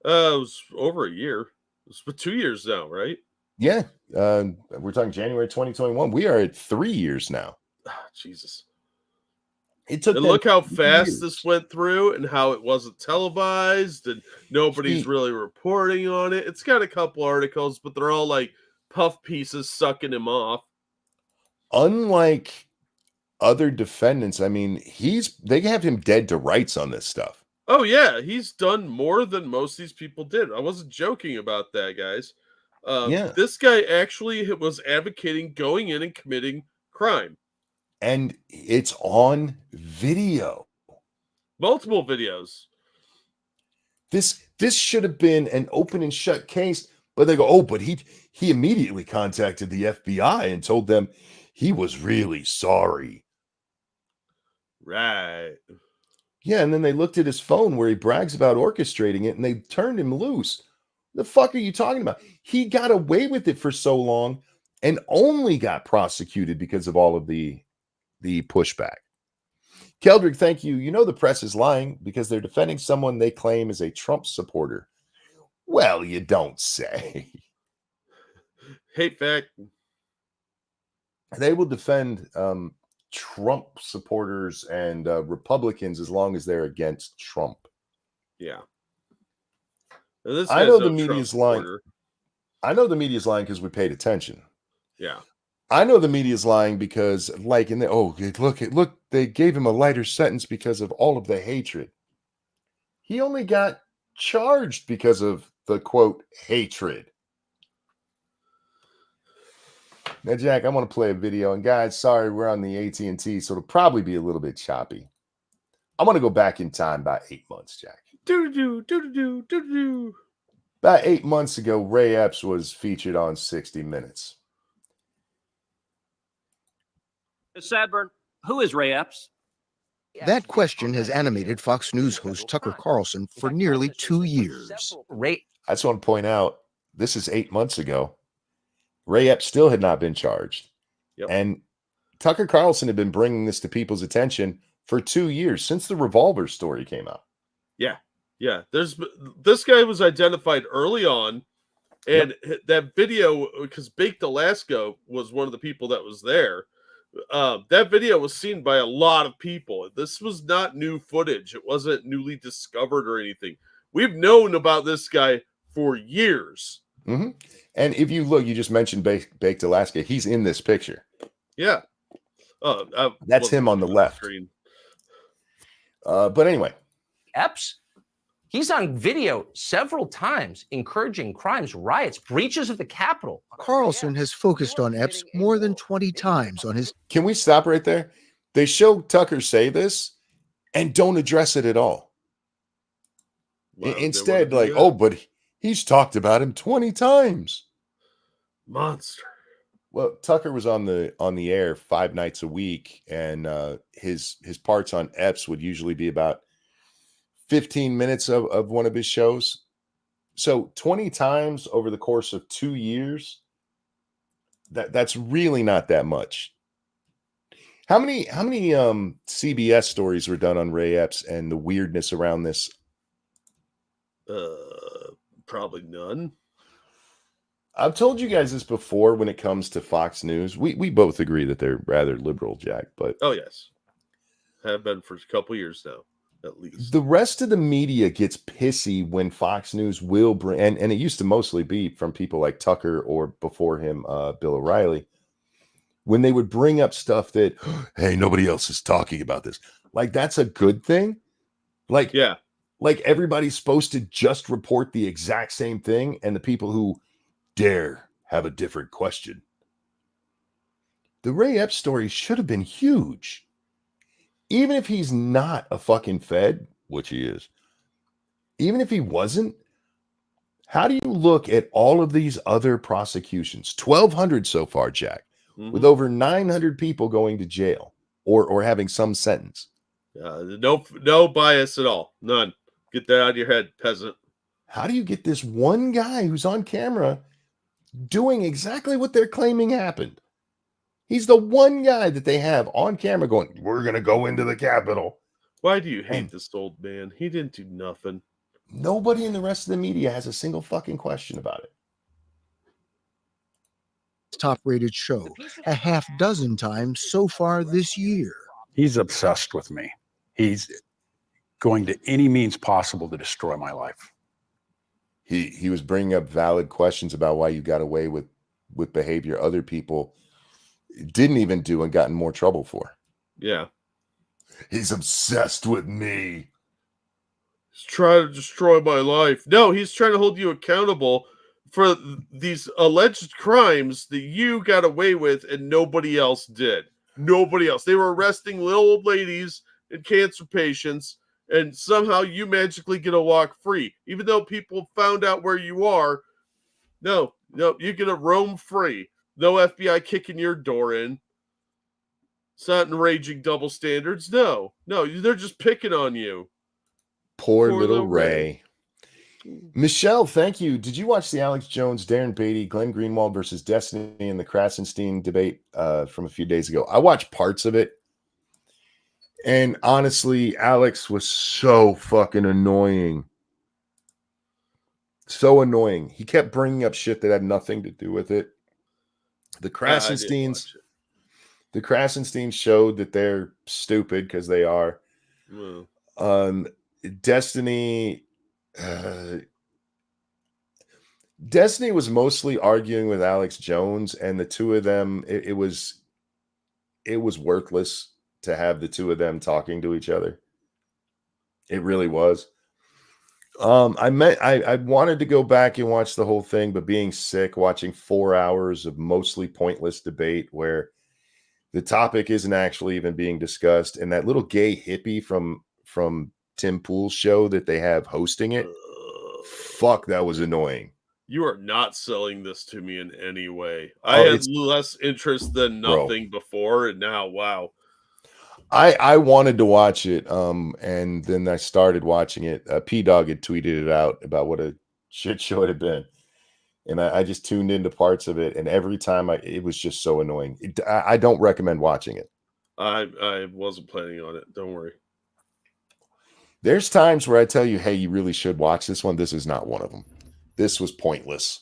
It was over a year. It's been 2 years now, right? Yeah. We're talking January 2021. We are at 3 years now. Jesus. It took. And look how fast this went through and how it wasn't televised and nobody's really reporting on it. It's got a couple articles, but they're all like puff pieces sucking him off. Unlike other defendants, I mean, they have him dead to rights on this stuff. Oh yeah, he's done more than most of these people did. I wasn't joking about that, guys. This guy actually was advocating going in and committing crime. And it's on video. Multiple videos. This should have been an open and shut case, but they go, oh, but he immediately contacted the FBI and told them he was really sorry. Right. Yeah, and then they looked at his phone where he brags about orchestrating it, and they turned him loose. The fuck are you talking about? He got away with it for so long and only got prosecuted because of all of the pushback. Keldrick, thank you. You know the press is lying because they're defending someone they claim is a Trump supporter. Well, you don't say. Hate fact. They will defend Trump supporters and Republicans as long as they're against Trump. Yeah. I know the media's lying. I know the media's lying because we paid attention. Yeah. I know the media's lying because, like, look, they gave him a lighter sentence because of all of the hatred. He only got charged because of the, quote, hatred. Now, Jack, I want to play a video. And, guys, sorry, we're on the AT&T, so it'll probably be a little bit choppy. I want to go back in time about 8 months, Jack. About 8 months ago, Ray Epps was featured on 60 Minutes. Sadburn, who is Ray Epps? That question has animated Fox News host Tucker Carlson for nearly 2 years. I just want to point out, this is 8 months ago. Ray Epps still had not been charged. Yep. And Tucker Carlson had been bringing this to people's attention for 2 years, since the Revolver story came out. Yeah. Yeah. This guy was identified early on. And that video, because Baked Alaska was one of the people that was there. That video was seen by a lot of people. This was not new footage. It wasn't newly discovered or anything. We've known about this guy for years. Mm-hmm. And if you look, you just mentioned Baked Alaska. He's in this picture. Yeah. That's him on the left. But anyway. Epps, he's on video several times encouraging crimes, riots, breaches of the Capitol. Carlson has focused on Epps more than 20 times on his... Can we stop right there? They show Tucker say this and don't address it at all. Wow, instead, like, oh, but he's talked about him 20 times. Monster. Well, Tucker was on the air 5 nights a week, and his parts on Epps would usually be about 15 minutes of one of his shows. So 20 times over the course of 2 years, that's really not that much. How many CBS stories were done on Ray Epps and the weirdness around this? Probably none. I've told you guys this before when it comes to Fox News. We both agree that they're rather liberal, Jack, but oh yes. Have been for a couple years now, at least. The rest of the media gets pissy when Fox News will bring, and it used to mostly be from people like Tucker or before him, Bill O'Reilly, when they would bring up stuff that, hey, nobody else is talking about this. Like, that's a good thing. Like, Yeah. Like everybody's supposed to just report the exact same thing, and the people who dare have a different question. The Ray Epps story should have been huge. Even if he's not a fucking Fed, which he is, even if he wasn't, how do you look at all of these other prosecutions? 1,200 so far, Jack, with over 900 people going to jail or having some sentence. No bias at all. None. Get that out of your head, peasant. How do you get this one guy who's on camera doing exactly what they're claiming happened? He's the one guy that they have on camera going, we're going to go into the Capitol. Why do you hate this old man? He didn't do nothing. Nobody in the rest of the media has a single fucking question about it. Top-rated show a half dozen times so far this year. He's obsessed with me. He's going to any means possible to destroy my life. He was bringing up valid questions about why you got away with behavior other people didn't even do and got in more trouble for. Yeah. He's obsessed with me. He's trying to destroy my life. No, he's trying to hold you accountable for these alleged crimes that you got away with and nobody else did. Nobody else. They were arresting little old ladies and cancer patients, and somehow you magically get to walk free. Even though people found out where you are, no, you're going to roam free. No FBI kicking your door in. It's not enraging double standards. No, they're just picking on you. Poor little Ray. Michelle, thank you. Did you watch the Alex Jones, Darren Beatty, Glenn Greenwald versus Destiny and the Krasenstein debate from a few days ago? I watched parts of it. And honestly, Alex was so fucking annoying. So annoying. He kept bringing up shit that had nothing to do with it. The Krasensteins showed that they're stupid because they are. Destiny was mostly arguing with Alex Jones, and the two of them, it was worthless to have the two of them talking to each other. It really was. I wanted to go back and watch the whole thing, but being sick, watching 4 hours of mostly pointless debate where the topic isn't actually even being discussed, and that little gay hippie from Tim Pool's show that they have hosting it, fuck, that was annoying. You are not selling this to me in any way. I had less interest than nothing before, and now, wow. I wanted to watch it, and then I started watching it. P-Dog had tweeted it out about what a shit show it had been, and I just tuned into parts of it, and every time it was just so annoying. I don't recommend watching it. I wasn't planning on it. Don't worry. There's times where I tell you, hey, you really should watch this one. This is not one of them. This was pointless.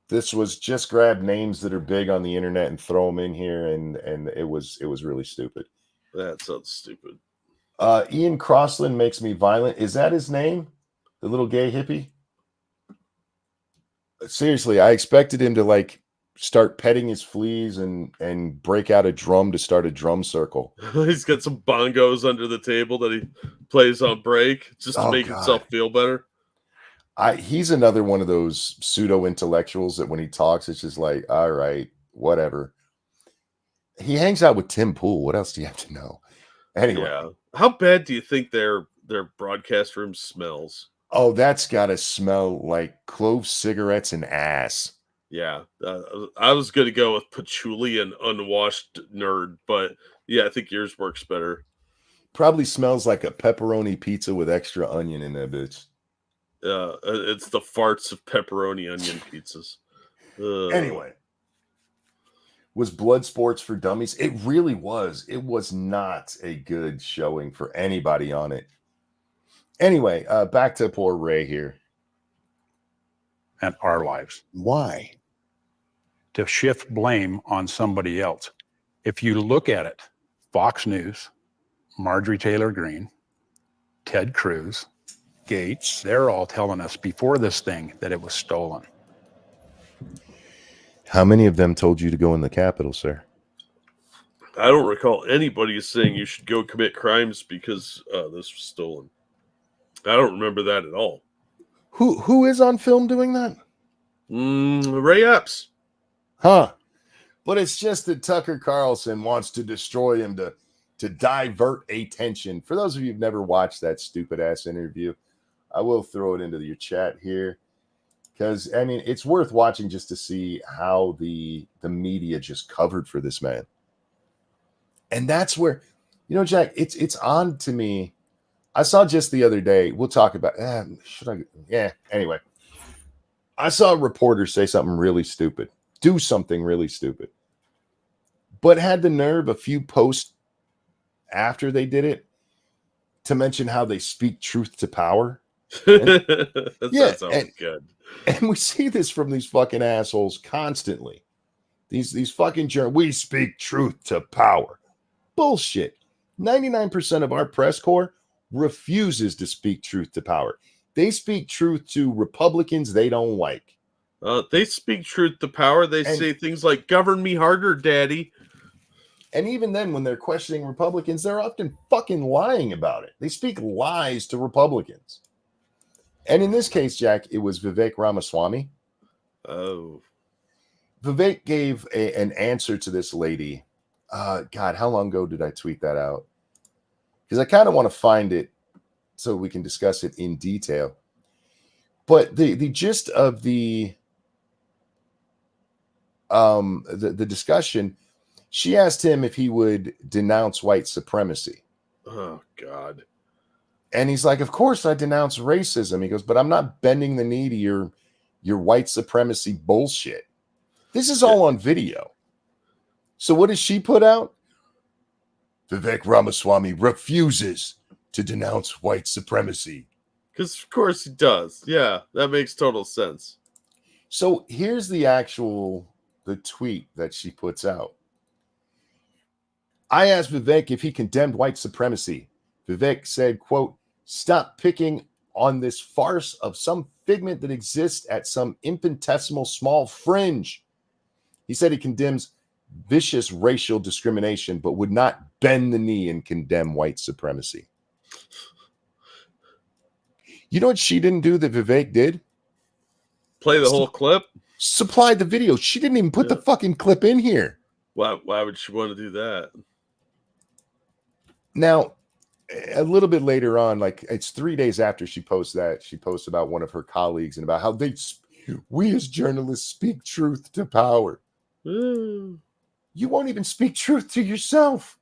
This was just grab names that are big on the internet and throw them in here, and it was really stupid. That sounds stupid. Ian Crossland makes me violent. Is that his name? The little gay hippie? Seriously, I expected him to like start petting his fleas and break out a drum to start a drum circle. He's got some bongos under the table that he plays on break just to make himself feel better. He's another one of those pseudo intellectuals that when he talks, it's just like, all right, whatever. He hangs out with Tim Pool. What else do you have to know? Anyway, yeah. How bad do you think their broadcast room smells? Oh, that's got to smell like clove cigarettes and ass. Yeah, I was going to go with patchouli and unwashed nerd, but yeah, I think yours works better. Probably smells like a pepperoni pizza with extra onion in that bitch. It's the farts of pepperoni onion pizzas. Anyway, was Blood Sports for Dummies? It really was. It was not a good showing for anybody on it. Anyway, back to poor Ray here. And our lives. Why? To shift blame on somebody else. If you look at it, Fox News, Marjorie Taylor Greene, Ted Cruz, Gates, they're all telling us before this thing that it was stolen. How many of them told you to go in the Capitol, sir? I don't recall anybody saying you should go commit crimes because this was stolen. I don't remember that at all. Who is on film doing that? Ray Epps. Huh. But it's just that Tucker Carlson wants to destroy him to divert attention. For those of you who've never watched that stupid ass interview, I will throw it into your chat here. Because, I mean, it's worth watching just to see how the media just covered for this man. And that's where, you know, Jack, it's on to me. I saw just the other day, we'll talk about, anyway. I saw a reporter say something really stupid, do something really stupid, but had the nerve a few posts after they did it to mention how they speak truth to power. That sounds good. And we see this from these fucking assholes constantly. These fucking we speak truth to power. Bullshit. 99% of our press corps refuses to speak truth to power. They speak truth to Republicans they don't like. They speak truth to power. They say things like, govern me harder, daddy. And even then, when they're questioning Republicans, they're often fucking lying about it. They speak lies to Republicans. And in this case, Jack, it was Vivek Ramaswamy. Oh. Vivek gave an answer to this lady. God, how long ago did I tweet that out? Because I kind of want to find it so we can discuss it in detail. But the gist of the discussion, she asked him if he would denounce white supremacy. Oh, God. And he's like, of course I denounce racism. He goes, but I'm not bending the knee to your white supremacy bullshit. This is all on video. So what does she put out? Vivek Ramaswamy refuses to denounce white supremacy. Because of course he does. Yeah, that makes total sense. So here's the tweet that she puts out. I asked Vivek if he condemned white supremacy. Vivek said, quote, stop picking on this farce of some figment that exists at some infinitesimal small fringe. He said he condemns vicious racial discrimination, but would not bend the knee and condemn white supremacy. You know what she didn't do that Vivek did? Play the whole clip? Supplied the video. She didn't even put the fucking clip in here. Why would she want to do that? Now, a little bit later on, like it's 3 days after she posts that, she posts about one of her colleagues and about how we as journalists speak truth to power. You won't even speak truth to yourself.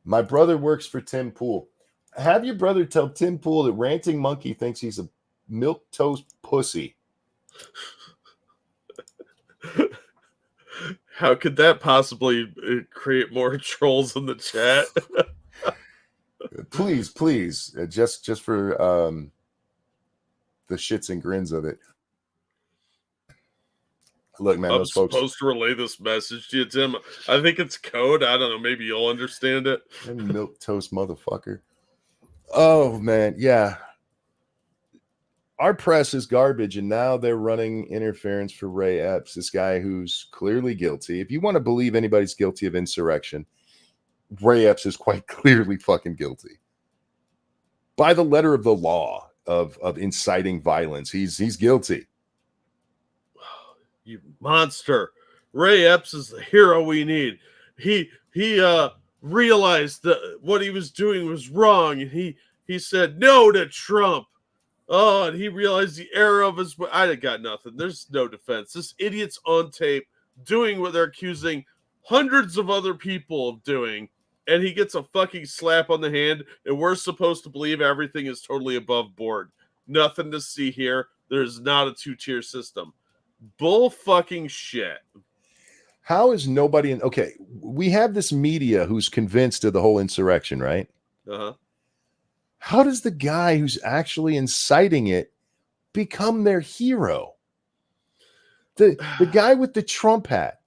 My brother works for Tim Pool. Have your brother tell Tim Pool that Ranting Monkey thinks he's a milquetoast pussy. How could that possibly create more trolls in the chat? Please, just for the shits and grins of it. Look, man, I'm those folks supposed to relay this message to you, Tim. I think it's code. I don't know. Maybe you'll understand it. Milquetoast motherfucker. Oh, man. Yeah. Our press is garbage, and now they're running interference for Ray Epps, this guy who's clearly guilty. If you want to believe anybody's guilty of insurrection, Ray Epps is quite clearly fucking guilty. By the letter of the law of inciting violence, he's guilty. You monster. Ray Epps is the hero we need. He realized that what he was doing was wrong, and he said no to Trump. Oh, and he realized the error of his... I got nothing. There's no defense. This idiot's on tape doing what they're accusing hundreds of other people of doing, and he gets a fucking slap on the hand, and we're supposed to believe everything is totally above board. Nothing to see here. There's not a two-tier system. Bull fucking shit. How is nobody in... Okay, we have this media who's convinced of the whole insurrection, right? Uh-huh. How does the guy who's actually inciting it become their hero? The guy with the Trump hat,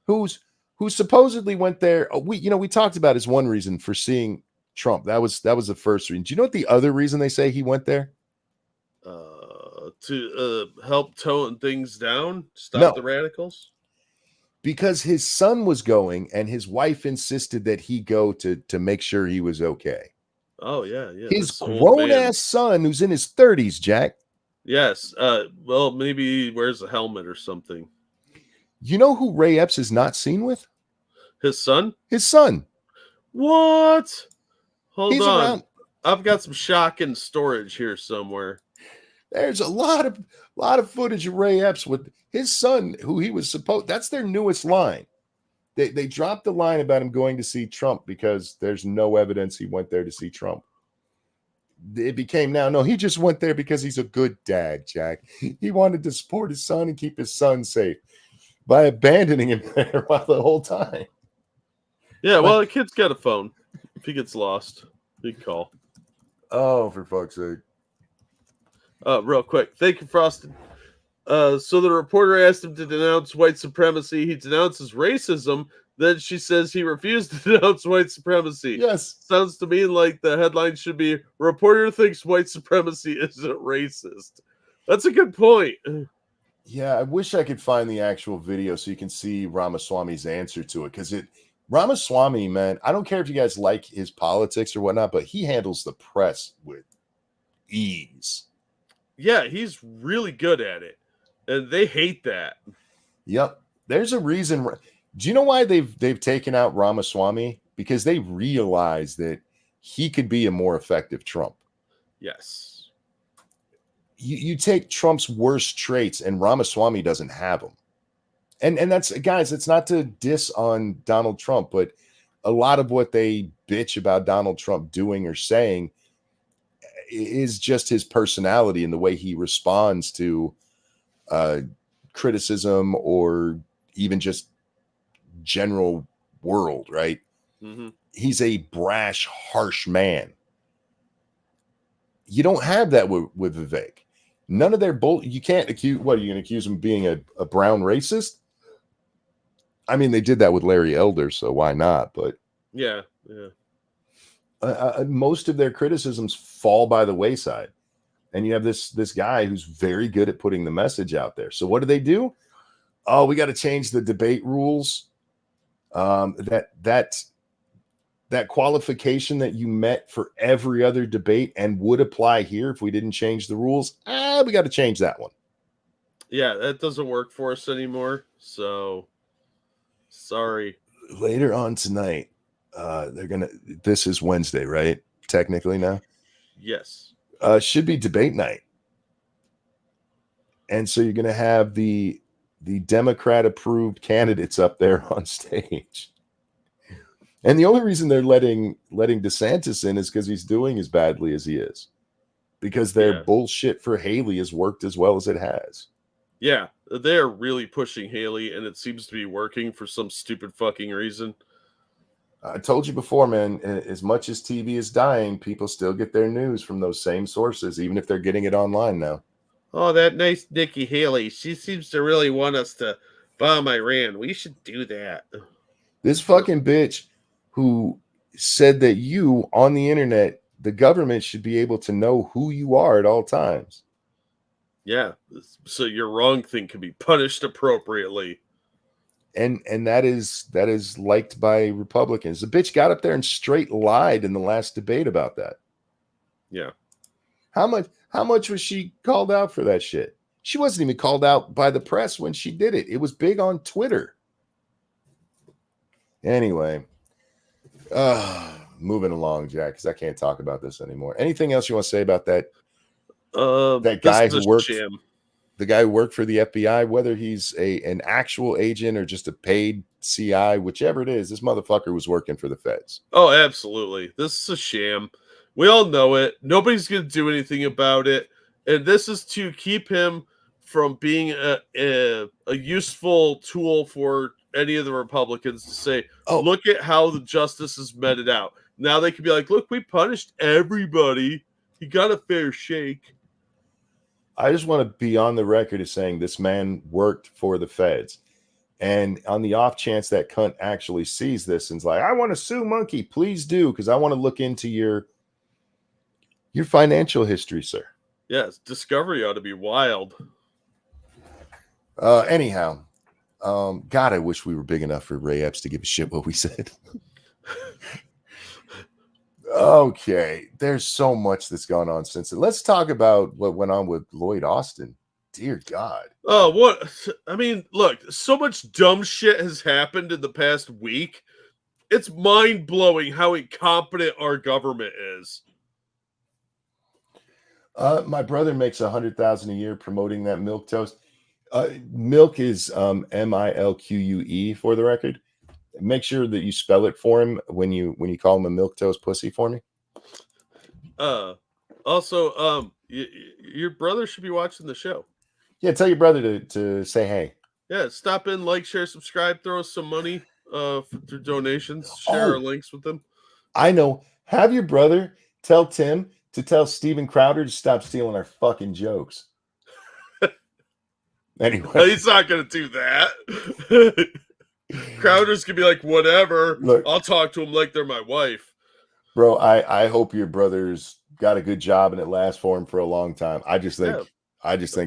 who's who supposedly went there. We talked about his one reason for seeing Trump. That was the first reason. Do you know what the other reason they say he went there? To help tone things down, stop No. the radicals. Because his son was going, and his wife insisted that he go to make sure he was okay. Oh yeah. His this old grown man. ass son, who's in his 30s, Jack. Yes. Well, maybe he wears a helmet or something. You know who Ray Epps is not seen with? His son? His son. What? Hold He's on. around. I've got some shocking storage here somewhere. There's a lot of footage of Ray Epps with his son, who he was supposed. That's their newest line. They dropped the line about him going to see Trump because there's no evidence he went there to see Trump. It became now, no, he just went there because he's a good dad, Jack. He wanted to support his son and keep his son safe by abandoning him there while the whole time. Yeah, well, the kid's got a phone. If he gets lost, he can call. Oh, for fuck's sake. Real quick. Thank you, Frosted. So the reporter asked him to denounce white supremacy. He denounces racism. Then she says he refused to denounce white supremacy. Yes. Sounds to me like the headline should be, reporter thinks white supremacy isn't racist. That's a good point. Yeah, I wish I could find the actual video so you can see Ramaswamy's answer to it. Because Ramaswamy, man, I don't care if you guys like his politics or whatnot, but he handles the press with ease. Yeah, he's really good at it. And they hate that. Yep. There's a reason. Do you know why they've taken out Ramaswamy? Because they realize that he could be a more effective Trump. Yes. You take Trump's worst traits, and Ramaswamy doesn't have them. And that's, guys, it's not to diss on Donald Trump, but a lot of what they bitch about Donald Trump doing or saying is just his personality and the way he responds to criticism or even just general world, right? Mm-hmm. He's a brash, harsh man. You don't have that with Vivek. None of their you can't accuse. What are you going to accuse him of being a brown racist? I mean, they did that with Larry Elder, so why not? But yeah. Most of their criticisms fall by the wayside, and you have this guy who's very good at putting the message out there. So what do? Oh, we got to change the debate rules. That qualification that you met for every other debate and would apply here if we didn't change the rules. We got to change that one. Yeah, that doesn't work for us anymore. So sorry. Later on tonight, this is Wednesday, right? Technically now. Yes. Should be debate night. And so you're gonna have the Democrat approved candidates up there on stage. And the only reason they're letting DeSantis in is because he's doing as badly as he is. Because their bullshit for Haley has worked as well as it has. Yeah, they're really pushing Haley, and it seems to be working for some stupid fucking reason. I told you before, man, as much as TV is dying, people still get their news from those same sources, even if they're getting it online now. Oh, that nice Nikki Haley. She seems to really want us to bomb Iran. We should do that. This fucking bitch who said that you, on the internet, the government should be able to know who you are at all times. Yeah, so your wrong thing can be punished appropriately. And that is liked by Republicans. The bitch got up there and straight lied in the last debate about that. Yeah. How much was she called out for that shit? She wasn't even called out by the press when she did it. It was big on Twitter. Anyway, moving along, Jack, because I can't talk about this anymore. Anything else you want to say about that? That guy who worked, the guy who worked for the FBI, whether he's an actual agent or just a paid CI, whichever it is, this motherfucker was working for the feds. Oh, absolutely. This is a sham. We all know it. Nobody's going to do anything about it. And this is to keep him from being a useful tool for any of the Republicans to say, look at how the justice is meted out. Now they can be like, look, we punished everybody. He got a fair shake. I just want to be on the record as saying this man worked for the feds. And on the off chance that cunt actually sees this and's like, I want to sue Monkey, please do, because I want to look into your financial history, sir. Yes, Discovery ought to be wild. Anyhow, God, I wish we were big enough for Ray Epps to give a shit what we said. Okay, there's so much that's gone on since then. Let's talk about what went on with Lloyd Austin. Dear God. Oh, what? I mean, look, so much dumb shit has happened in the past week. It's mind-blowing how incompetent our government is. My brother makes $100,000 a year promoting that milk toast. Milk is MILQUE for the record. Make sure that you spell it for him when you call him a milk toast pussy for me. Also, your brother should be watching the show. Yeah, tell your brother to say hey. Yeah, stop in, like, share, subscribe, throw us some money through donations, share our links with them. I know. Have your brother tell Tim to tell Steven Crowder to stop stealing our fucking jokes. Anyway. He's not going to do that. Crowder's going to be like, whatever. Look, I'll talk to him like they're my wife. Bro, I hope your brother's got a good job and it lasts for him for a long time. I just think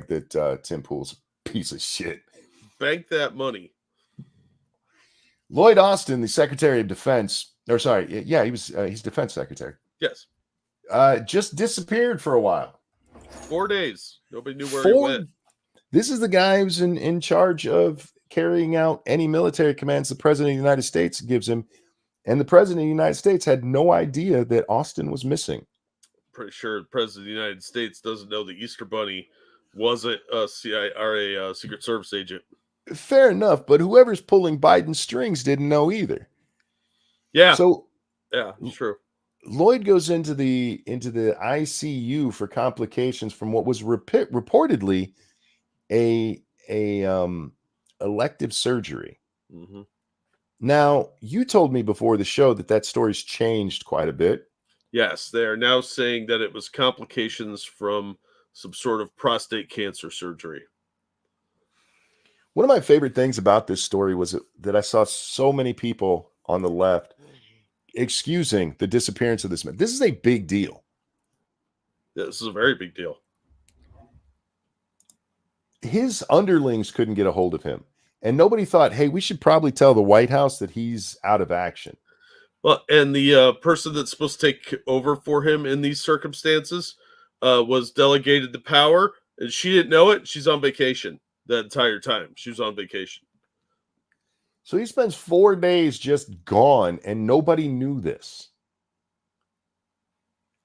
that Tim Pool's a piece of shit. Bank that money. Lloyd Austin, the Secretary of Defense, he's Defense Secretary. Yes. Just disappeared for a while. 4 days. Nobody knew where he went. This is the guy who's in charge of carrying out any military commands the President of the United States gives him. And the President of the United States had no idea that Austin was missing. Pretty sure the President of the United States doesn't know the Easter Bunny wasn't a CIA or a Secret Service agent. Fair enough, but whoever's pulling Biden's strings didn't know either. Yeah. So yeah, true. Lloyd goes into the ICU for complications from what was reportedly a elective surgery. Mm-hmm. Now, you told me before the show that story's changed quite a bit. Yes, they are now saying that it was complications from some sort of prostate cancer surgery. One of my favorite things about this story was that I saw so many people on the left excusing the disappearance of this man. This is a big deal. Yeah, this is a very big deal. His underlings couldn't get a hold of him. And nobody thought, hey, we should probably tell the White House that he's out of action. Well, and the person that's supposed to take over for him in these circumstances was delegated the power, and she didn't know it. She's on vacation that entire time. She was on vacation. So he spends 4 days just gone, and nobody knew this.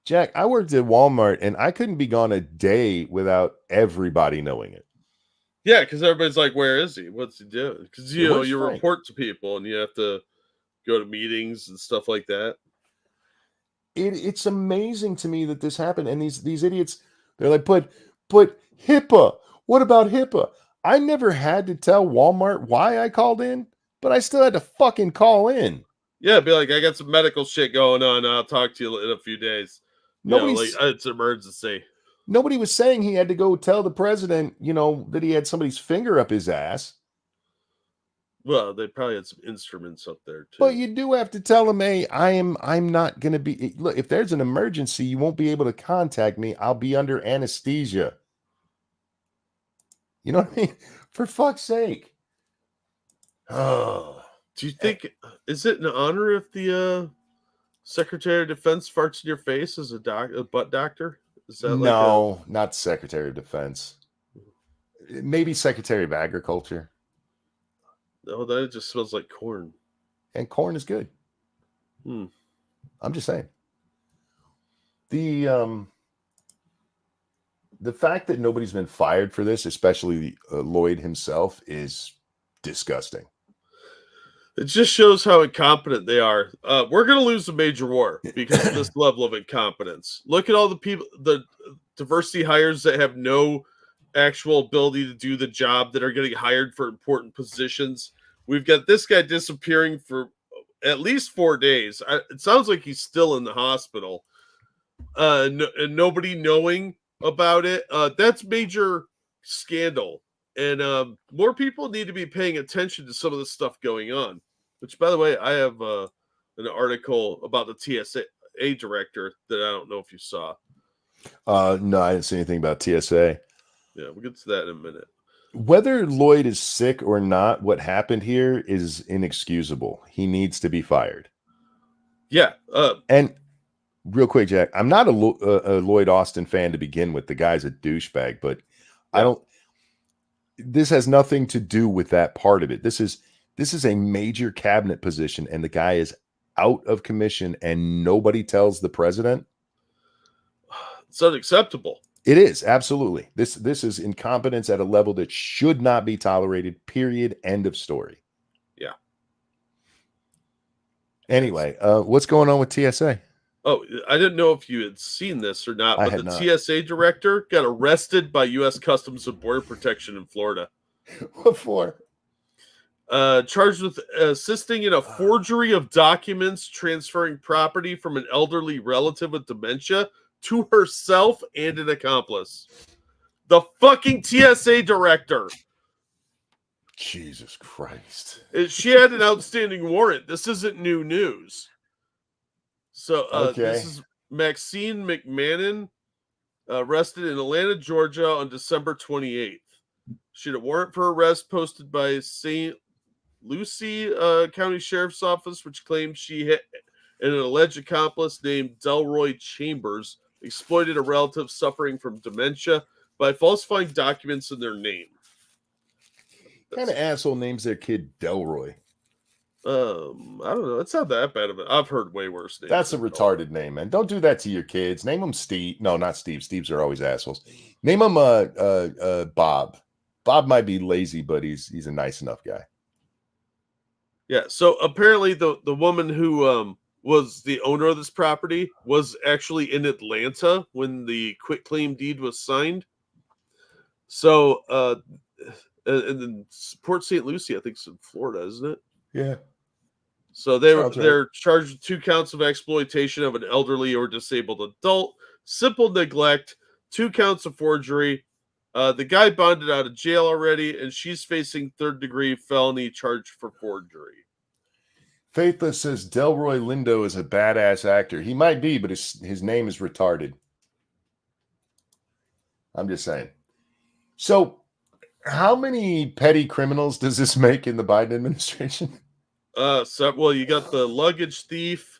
Jack, I worked at Walmart, and I couldn't be gone a day without everybody knowing it. Yeah, because everybody's like, where is he? What's he doing? Because, you Frank? report to people, and you have to go to meetings and stuff like that. It's amazing to me that this happened. And these idiots, they're like, but HIPAA. What about HIPAA? I never had to tell Walmart why I called in, but I still had to fucking call in. Yeah, be like, I got some medical shit going on. I'll talk to you in a few days. It's an emergency. Nobody was saying he had to go tell the president, that he had somebody's finger up his ass. Well, they probably had some instruments up there too. But you do have to tell him, hey, I'm not going to be. Look, if there's an emergency, you won't be able to contact me. I'll be under anesthesia. You know what I mean? For fuck's sake. Oh. Do you think, is it an honor if the Secretary of Defense farts in your face as a butt doctor? Is that no, not Secretary of Defense. Maybe Secretary of Agriculture. No, that just smells like corn. And corn is good. I'm just saying. The fact that nobody's been fired for this, especially Lloyd himself, is disgusting. It just shows how incompetent they are. We're going to lose a major war because of this level of incompetence. Look at all the people, the diversity hires that have no actual ability to do the job that are getting hired for important positions. We've got this guy disappearing for at least 4 days. It sounds like he's still in the hospital. And nobody knowing about it. That's major scandal. And more people need to be paying attention to some of the stuff going on. Which, by the way, I have an article about the TSA director that I don't know if you saw. No, I didn't see anything about TSA. Yeah, we'll get to that in a minute. Whether Lloyd is sick or not, what happened here is inexcusable. He needs to be fired. Yeah. And real quick, Jack, I'm not a Lloyd Austin fan to begin with. The guy's a douchebag, but I don't. This has nothing to do with that part of it. This is a major cabinet position, and the guy is out of commission, and nobody tells the president. It's unacceptable. It is, absolutely. This is incompetence at a level that should not be tolerated, period, end of story. Yeah. Anyway, what's going on with TSA? Oh, I didn't know if you had seen this or not, but the TSA director got arrested by U.S. Customs and Border Protection in Florida. What for? Charged with assisting in a forgery of documents transferring property from an elderly relative with dementia to herself and an accomplice. The fucking TSA director. Jesus Christ. She had an outstanding warrant. This isn't new news. So this is Maxine McMahon, arrested in Atlanta, Georgia on December 28th. She had a warrant for arrest posted by St. Lucie County Sheriff's Office, which claimed she had an alleged accomplice named Delroy Chambers exploited a relative suffering from dementia by falsifying documents in their name. What kind of asshole names their kid Delroy? I don't know. It's not that bad of it. I've heard way worse names. That's a retarded name, man. Don't do that to your kids. Name them Steve. No, not Steve. Steves are always assholes. Name them Bob. Bob might be lazy, but he's a nice enough guy. Yeah. So apparently the woman who was the owner of this property was actually in Atlanta when the quitclaim deed was signed. So and then Port St. Lucie, I think it's in Florida, isn't it? Yeah. So they're charged with 2 counts of exploitation of an elderly or disabled adult, simple neglect, 2 counts of forgery. The guy bonded out of jail already, and she's facing 3rd-degree felony charge for forgery. Faithless says Delroy Lindo is a badass actor. He might be, but his name is retarded. I'm just saying. So, how many petty criminals does this make in the Biden administration? Well, you got the luggage thief,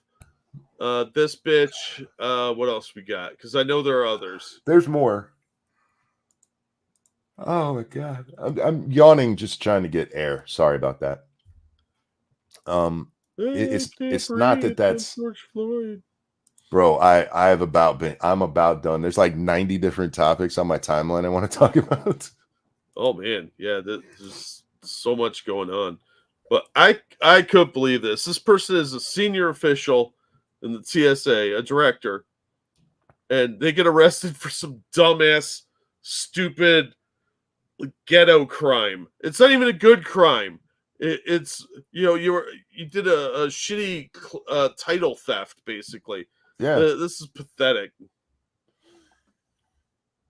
this bitch. What else we got? Because I know there are others. There's more. Oh my God, I'm yawning just trying to get air. Sorry about that. It's not that's George Floyd. Bro, I'm about done. There's like 90 different topics on my timeline I want to talk about. Oh man, yeah, there's so much going on. But I couldn't believe this. This person is a senior official in the TSA, a director, and they get arrested for some dumbass, stupid ghetto crime. It's not even a good crime. It's you did a shitty title theft, basically. Yeah, this is pathetic.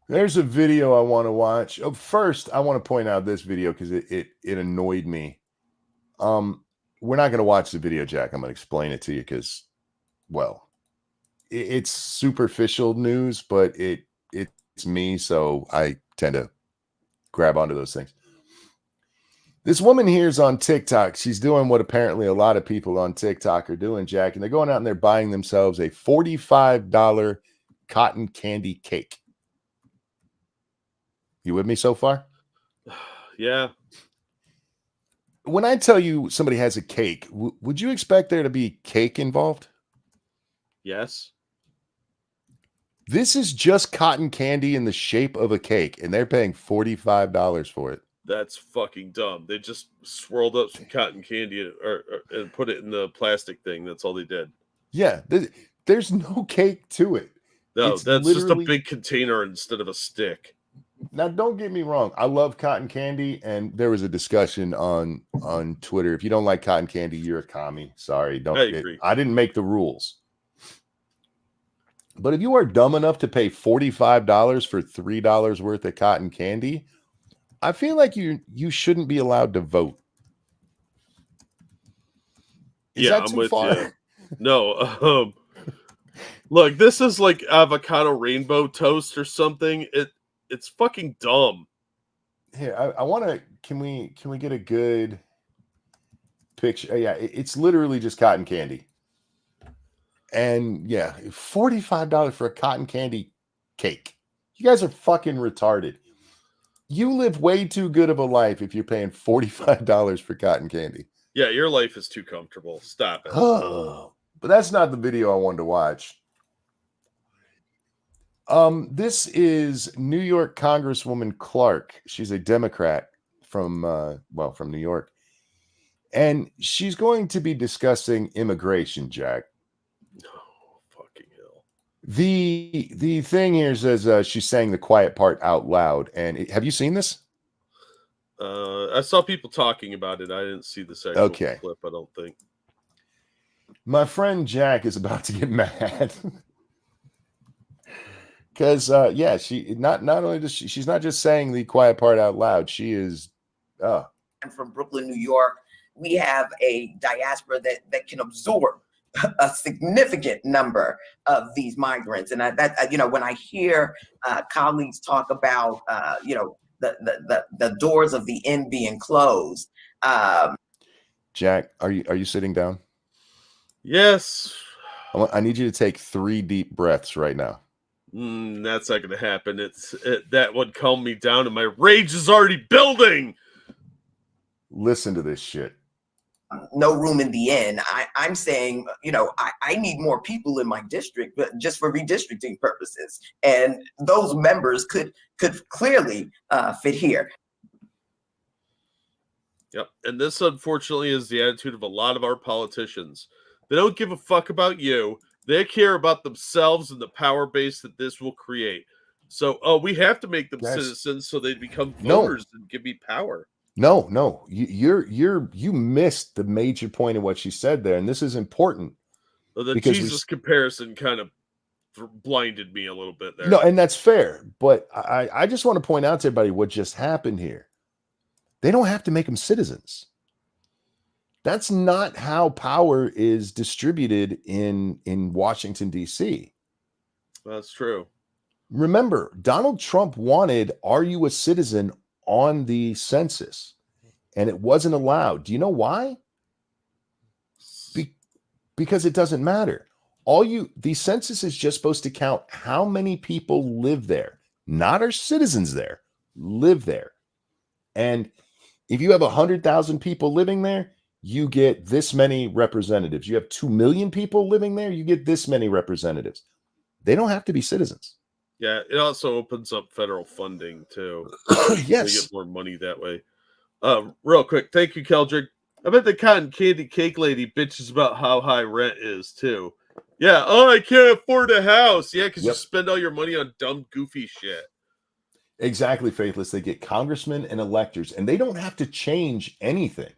There's a video I want to watch. Oh, first, I want to point out this video because it annoyed me. We're not going to watch the video, Jack. I'm going to explain it to you because, well, it's superficial news, but it's me, so I tend to grab onto those things. This woman here is on TikTok. She's doing what apparently a lot of people on TikTok are doing, Jack, and they're going out and they're buying themselves a $45 cotton candy cake. You with me so far? Yeah. When I tell you somebody has a cake, would you expect there to be cake involved? Yes. This is just cotton candy in the shape of a cake, and they're paying $45 for it. That's fucking dumb. They just swirled up some cotton candy and put it in the plastic thing. That's all they did. Yeah, there's no cake to it. No, It's that's just a big container instead of a stick. Now, don't get me wrong. I love cotton candy, and there was a discussion on Twitter. If you don't like cotton candy, you're a commie. Sorry, I agree. I didn't make the rules. But if you are dumb enough to pay $45 for $3 worth of cotton candy, I feel like you shouldn't be allowed to vote. Is that I'm too with far? you. No, look, this is like avocado rainbow toast or something. It's fucking dumb. Here, I want to. Can we get a good picture? Yeah, it's literally just cotton candy. And yeah, $45 for a cotton candy cake. You guys are fucking retarded. You live way too good of a life if you're paying $45 for cotton candy. Yeah, your life is too comfortable. Stop it. Oh, but that's not the video I wanted to watch. This is New York Congresswoman Clark. She's a Democrat from from New York. And she's going to be discussing immigration, Jack. Oh, fucking hell. The thing here says she's saying the quiet part out loud. And have you seen this? I saw people talking about it. I didn't see this actual Okay. clip, I don't think. My friend Jack is about to get mad. Because yeah, she not only does she's not just saying the quiet part out loud, she is I'm from Brooklyn, New York. We have a diaspora that can absorb a significant number of these migrants. And when I hear colleagues talk about the doors of the inn being closed. Jack, are you sitting down? Yes. I need you to take 3 deep breaths right now. That's not going to happen. That would calm me down, and my rage is already building. Listen to this shit. No room in the inn. I'm saying, I need more people in my district, but just for redistricting purposes. And those members could clearly fit here. Yep. And this, unfortunately, is the attitude of a lot of our politicians. They don't give a fuck about you. They care about themselves and the power base that this will create. So, we have to make them citizens so they become voters and give me power. No, you missed the major point of what she said there, and this is important. Well, the Jesus comparison kind of blinded me a little bit there. No, and that's fair, but I just want to point out to everybody what just happened here. They don't have to make them citizens. That's not how power is distributed in Washington, D.C. That's true. Remember, Donald Trump wanted, are you a citizen on the census? And it wasn't allowed. Do you know why? Because it doesn't matter. The census is just supposed to count how many people live there, not are citizens there, live there. And if you have 100,000 people living there, you get this many representatives. You have 2 million people living there, you get this many representatives. They don't have to be citizens. Yeah, it also opens up federal funding too. Yes. They get more money that way. Real quick, thank you, Keldrick. I bet the cotton candy cake lady bitches about how high rent is too. Yeah, I can't afford a house. Yeah, because you spend all your money on dumb, goofy shit. Exactly, Faithless. They get congressmen and electors, and they don't have to change anything.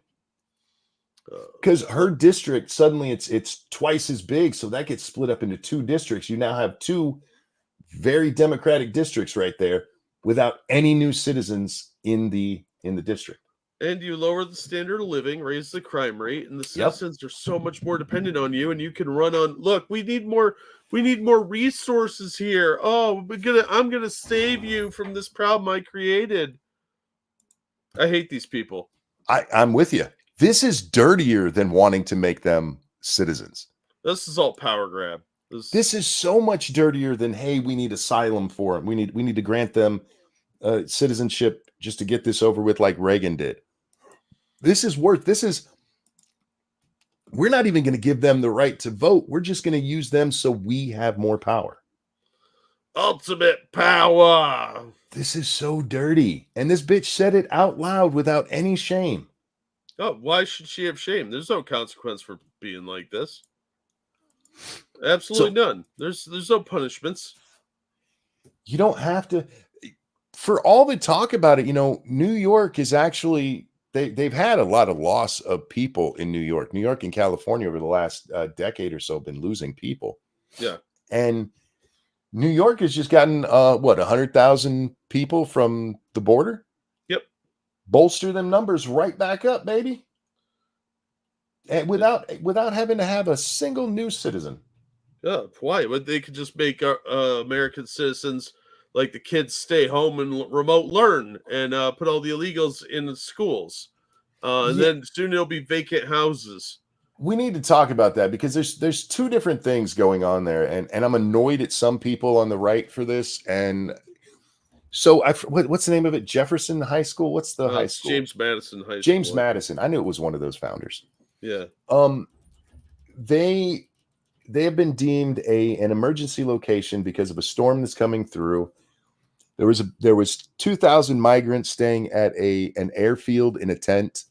Because her district, suddenly it's twice as big, so that gets split up into 2 districts. You now have 2 very democratic districts right there without any new citizens in the district. And you lower the standard of living, raise the crime rate, and the citizens are so much more dependent on you, and you can run on, look, we need more resources here. Oh, I'm gonna save you from this problem I created. I hate these people. I'm with you. This is dirtier than wanting to make them citizens. This is all power grab. This is so much dirtier than, hey, we need asylum for them. We need to grant them citizenship just to get this over with, like Reagan did. We're not even going to give them the right to vote. We're just going to use them so we have more power. Ultimate power. This is so dirty. And this bitch said it out loud without any shame. Oh, why should she have shame? There's no consequence for being like this. Absolutely none. There's no punishments. You don't have to. For all the talk about it, New York is actually, they've had a lot of loss of people in New York. New York and California over the last decade or so have been losing people. Yeah. And New York has just gotten 100,000 people from the border? Yep. bolster them numbers right back up, baby. And without having to have a single new citizen. Yeah, why? But they could just make American citizens, like the kids, stay home and remote learn, and put all the illegals in the schools. And Yeah. then soon it'll be vacant houses. We need to talk about that because there's two different things going on there, and I'm annoyed at some people on the right for this. And so what's the name of it? Jefferson High School? What's the high school? James Madison High School. James Madison. I knew it was one of those founders. Yeah. They have been deemed an emergency location because of a storm that's coming through. There was 2,000 migrants staying at an airfield in a tent.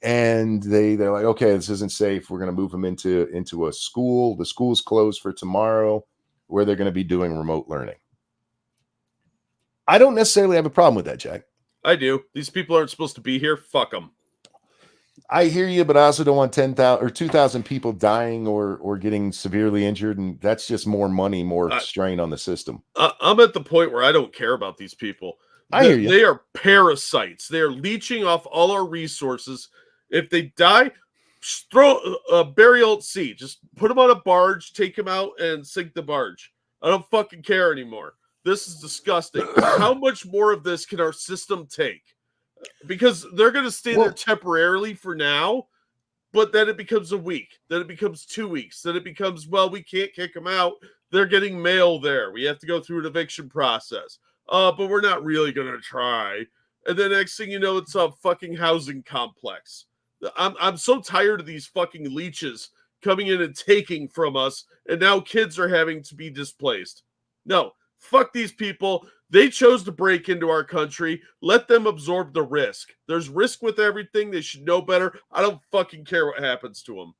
And they're like, okay, this isn't safe. We're going to move them into a school. The school's closed for tomorrow, where they're going to be doing remote learning. I don't necessarily have a problem with that, Jack. I do. These people aren't supposed to be here. Fuck them. I hear you, but I also don't want 10,000 or 2,000 people dying or getting severely injured, and that's just more money, more strain on the system. I'm at the point where I don't care about these people. I hear you. They are parasites. They are leeching off all our resources. If they die, throw a burial at sea. Just put them on a barge, take them out, and sink the barge. I don't fucking care anymore. This is disgusting. How much more of this can our system take? Because they're going to stay there temporarily for now, but then it becomes a week. Then it becomes 2 weeks. Then it becomes, well, we can't kick them out. They're getting mail there. We have to go through an eviction process. But we're not really going to try. And then next thing you know, it's a fucking housing complex. I'm so tired of these fucking leeches coming in and taking from us, and now kids are having to be displaced. No, fuck these people. They chose to break into our country. Let them absorb the risk. There's risk with everything. They should know better. I don't fucking care what happens to them.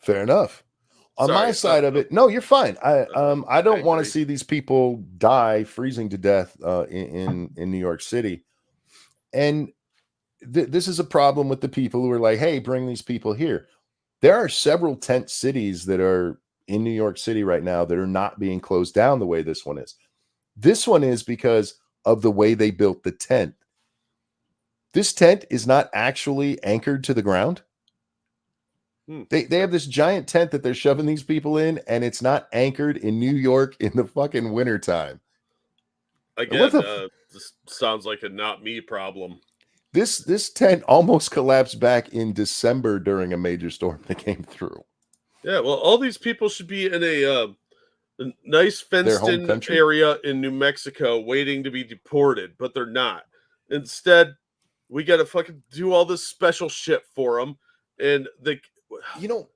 Fair enough. On my side of it, no, you're fine. I don't want to see these people die freezing to death in New York City. And this is a problem with the people who are like, hey, bring these people here. There are several tent cities that are in New York City right now that are not being closed down the way this one is. This one is because of the way they built the tent. This tent is not actually anchored to the ground. They have this giant tent that they're shoving these people in, and it's not anchored in New York in the fucking wintertime. Again, this sounds like a not me problem. This tent almost collapsed back in December during a major storm that came through. Yeah, well, all these people should be in a nice fenced-in area in New Mexico waiting to be deported, but they're not. Instead, we got to fucking do all this special shit for them. And you know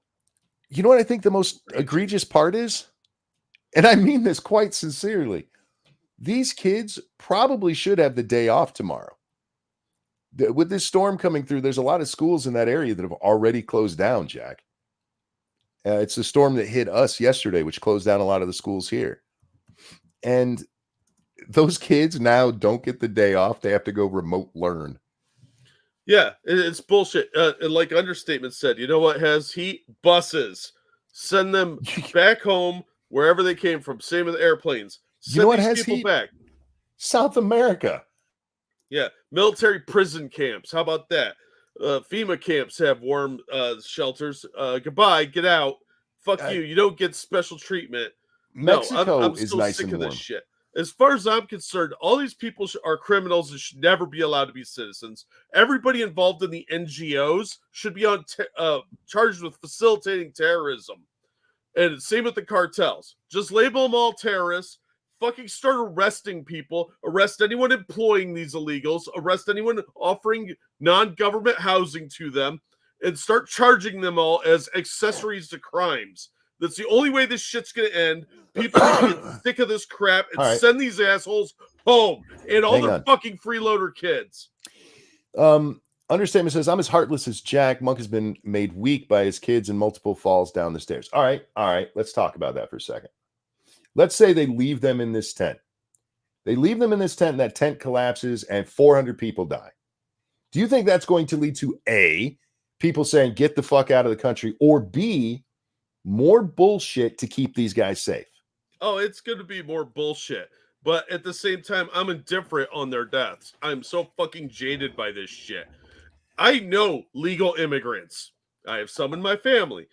what I think the most egregious part is? And I mean this quite sincerely. These kids probably should have the day off tomorrow. With this storm coming through, there's a lot of schools in that area that have already closed down, Jack. It's the storm that hit us yesterday, which closed down a lot of the schools here. And those kids now don't get the day off. They have to go remote learn. Yeah, it's bullshit. And like Understatement said, you know what has heat? Buses. Send them back home wherever they came from. Same with airplanes. Send you know what has heat? Back. South America. Yeah, military prison camps. How about that? FEMA camps have warm shelters. Goodbye, get out. Fuck you. You don't get special treatment. Mexico I'm is still nice sick and of warm. this shit. As far as I'm concerned, all these people are criminals and should never be allowed to be citizens. Everybody involved in the NGOs should be charged with facilitating terrorism. And same with the cartels. Just label them all terrorists. Fucking start arresting people. Arrest anyone employing these illegals. Arrest anyone offering non-government housing to them. And start charging them all as accessories to crimes. That's the only way this shit's going to end. People get sick of this crap and send these assholes home. And all their fucking freeloader kids. Understatement says, I'm as heartless as Jack. Monk has been made weak by his kids and multiple falls down the stairs. All right. Let's talk about that for a second. Let's say they leave them in this tent. They leave them in this tent and that tent collapses and 400 people die. Do you think that's going to lead to A, people saying, get the fuck out of the country, or B, more bullshit to keep these guys safe? Oh, it's going to be more bullshit. But at the same time, I'm indifferent on their deaths. I'm so fucking jaded by this shit. I know legal immigrants. I have some in my family.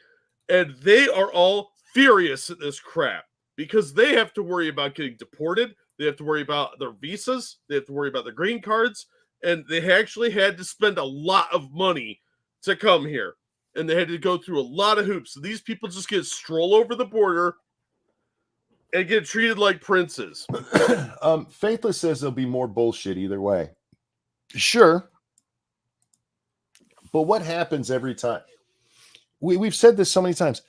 And they are all furious at this crap because they have to worry about getting deported. They have to worry about their visas. They have to worry about their green cards. And they actually had to spend a lot of money to come here. And they had to go through a lot of hoops. So these people just get stroll over the border and get treated like princes. Faithless says there'll be more bullshit either way. Sure. But what happens every time? We've said this so many times.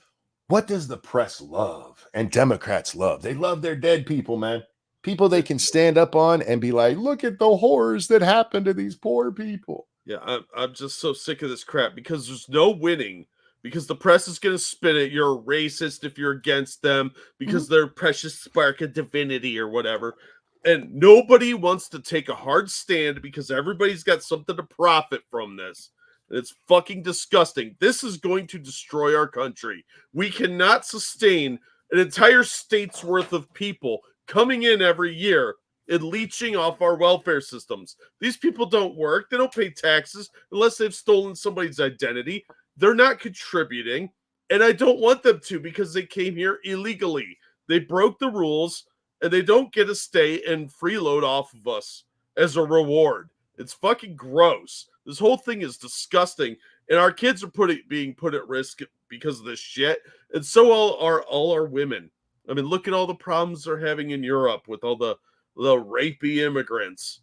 What does the press love and Democrats love? They love their dead people, man. People they can stand up on and be like, look at the horrors that happen to these poor people. Yeah, I'm just so sick of this crap because there's no winning. Because the press is going to spin it. You're a racist if you're against them because they're precious spark of divinity or whatever. And nobody wants to take a hard stand because everybody's got something to profit from this. And it's fucking disgusting. This is going to destroy our country. We cannot sustain an entire state's worth of people coming in every year and leeching off our welfare systems. These people don't work. They don't pay taxes unless they've stolen somebody's identity. They're not contributing, and I don't want them to because they came here illegally. They broke the rules, and they don't get to stay and freeload off of us as a reward. It's fucking gross. This whole thing is disgusting, and our kids are being put at risk because of this shit, and so are all our women. I mean, look at all the problems they're having in Europe with all the rapey immigrants.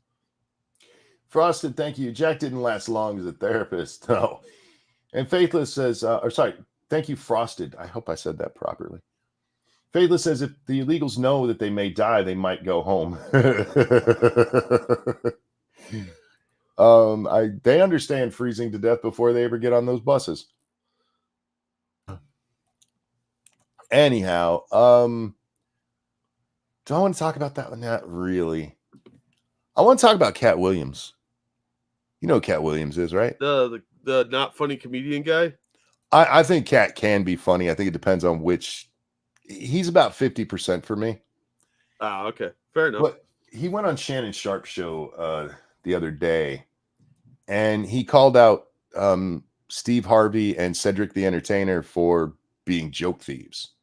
Frosted, thank you. Jack didn't last long as a therapist. No. And Faithless says, thank you, Frosted. I hope I said that properly. Faithless says, if the illegals know that they may die, they might go home. They understand freezing to death before they ever get on those buses. Anyhow, do I want to talk about that one? Not really. I want to talk about Cat Williams. You know who Cat Williams is, right? The not funny comedian guy? I think Cat can be funny. I think it depends on which. He's about 50% for me. Ah, okay. Fair enough. But he went on Shannon Sharp's show the other day, and he called out Steve Harvey and Cedric the Entertainer for being joke thieves.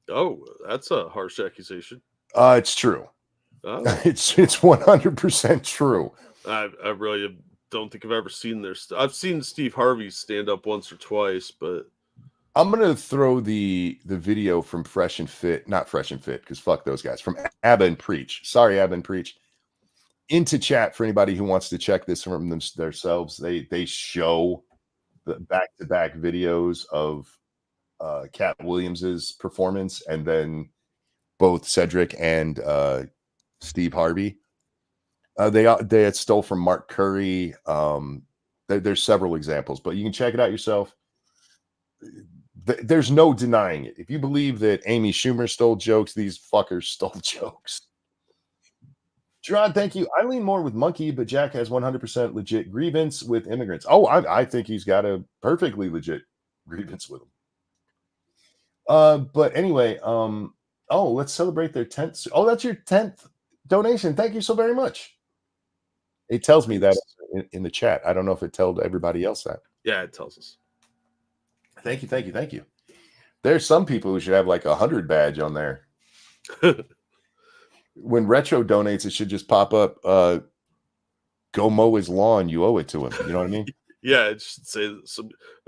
Oh, that's a harsh accusation. It's true. Oh. It's 100% true. I really don't think I've ever seen their I've seen Steve Harvey stand up once or twice, but I'm gonna throw the video from Fresh and Fit, not Fresh and Fit, because fuck those guys, from Abba and Preach. Sorry, Abba and Preach. Into chat for anybody who wants to check this from themselves. They show the back-to-back videos of Cat Williams's performance, and then both Cedric and Steve Harvey. They had stole from Mark Curry. There's several examples, but you can check it out yourself. There's no denying it. If you believe that Amy Schumer stole jokes, these fuckers stole jokes. Gerard, thank you. I lean more with Monkey, but Jack has 100% legit grievance with immigrants. Oh, I think he's got a perfectly legit grievance with them. But anyway, let's celebrate their 10th. Oh, that's your 10th donation. Thank you so very much. It tells me that in the chat. I don't know if it told everybody else that. yeah, it tells us. Thank you. There's some people who should have like 100 badge on there. When Retro donates, it should just pop up, go mow his lawn, you owe it to him. You know what I mean? Yeah, it should say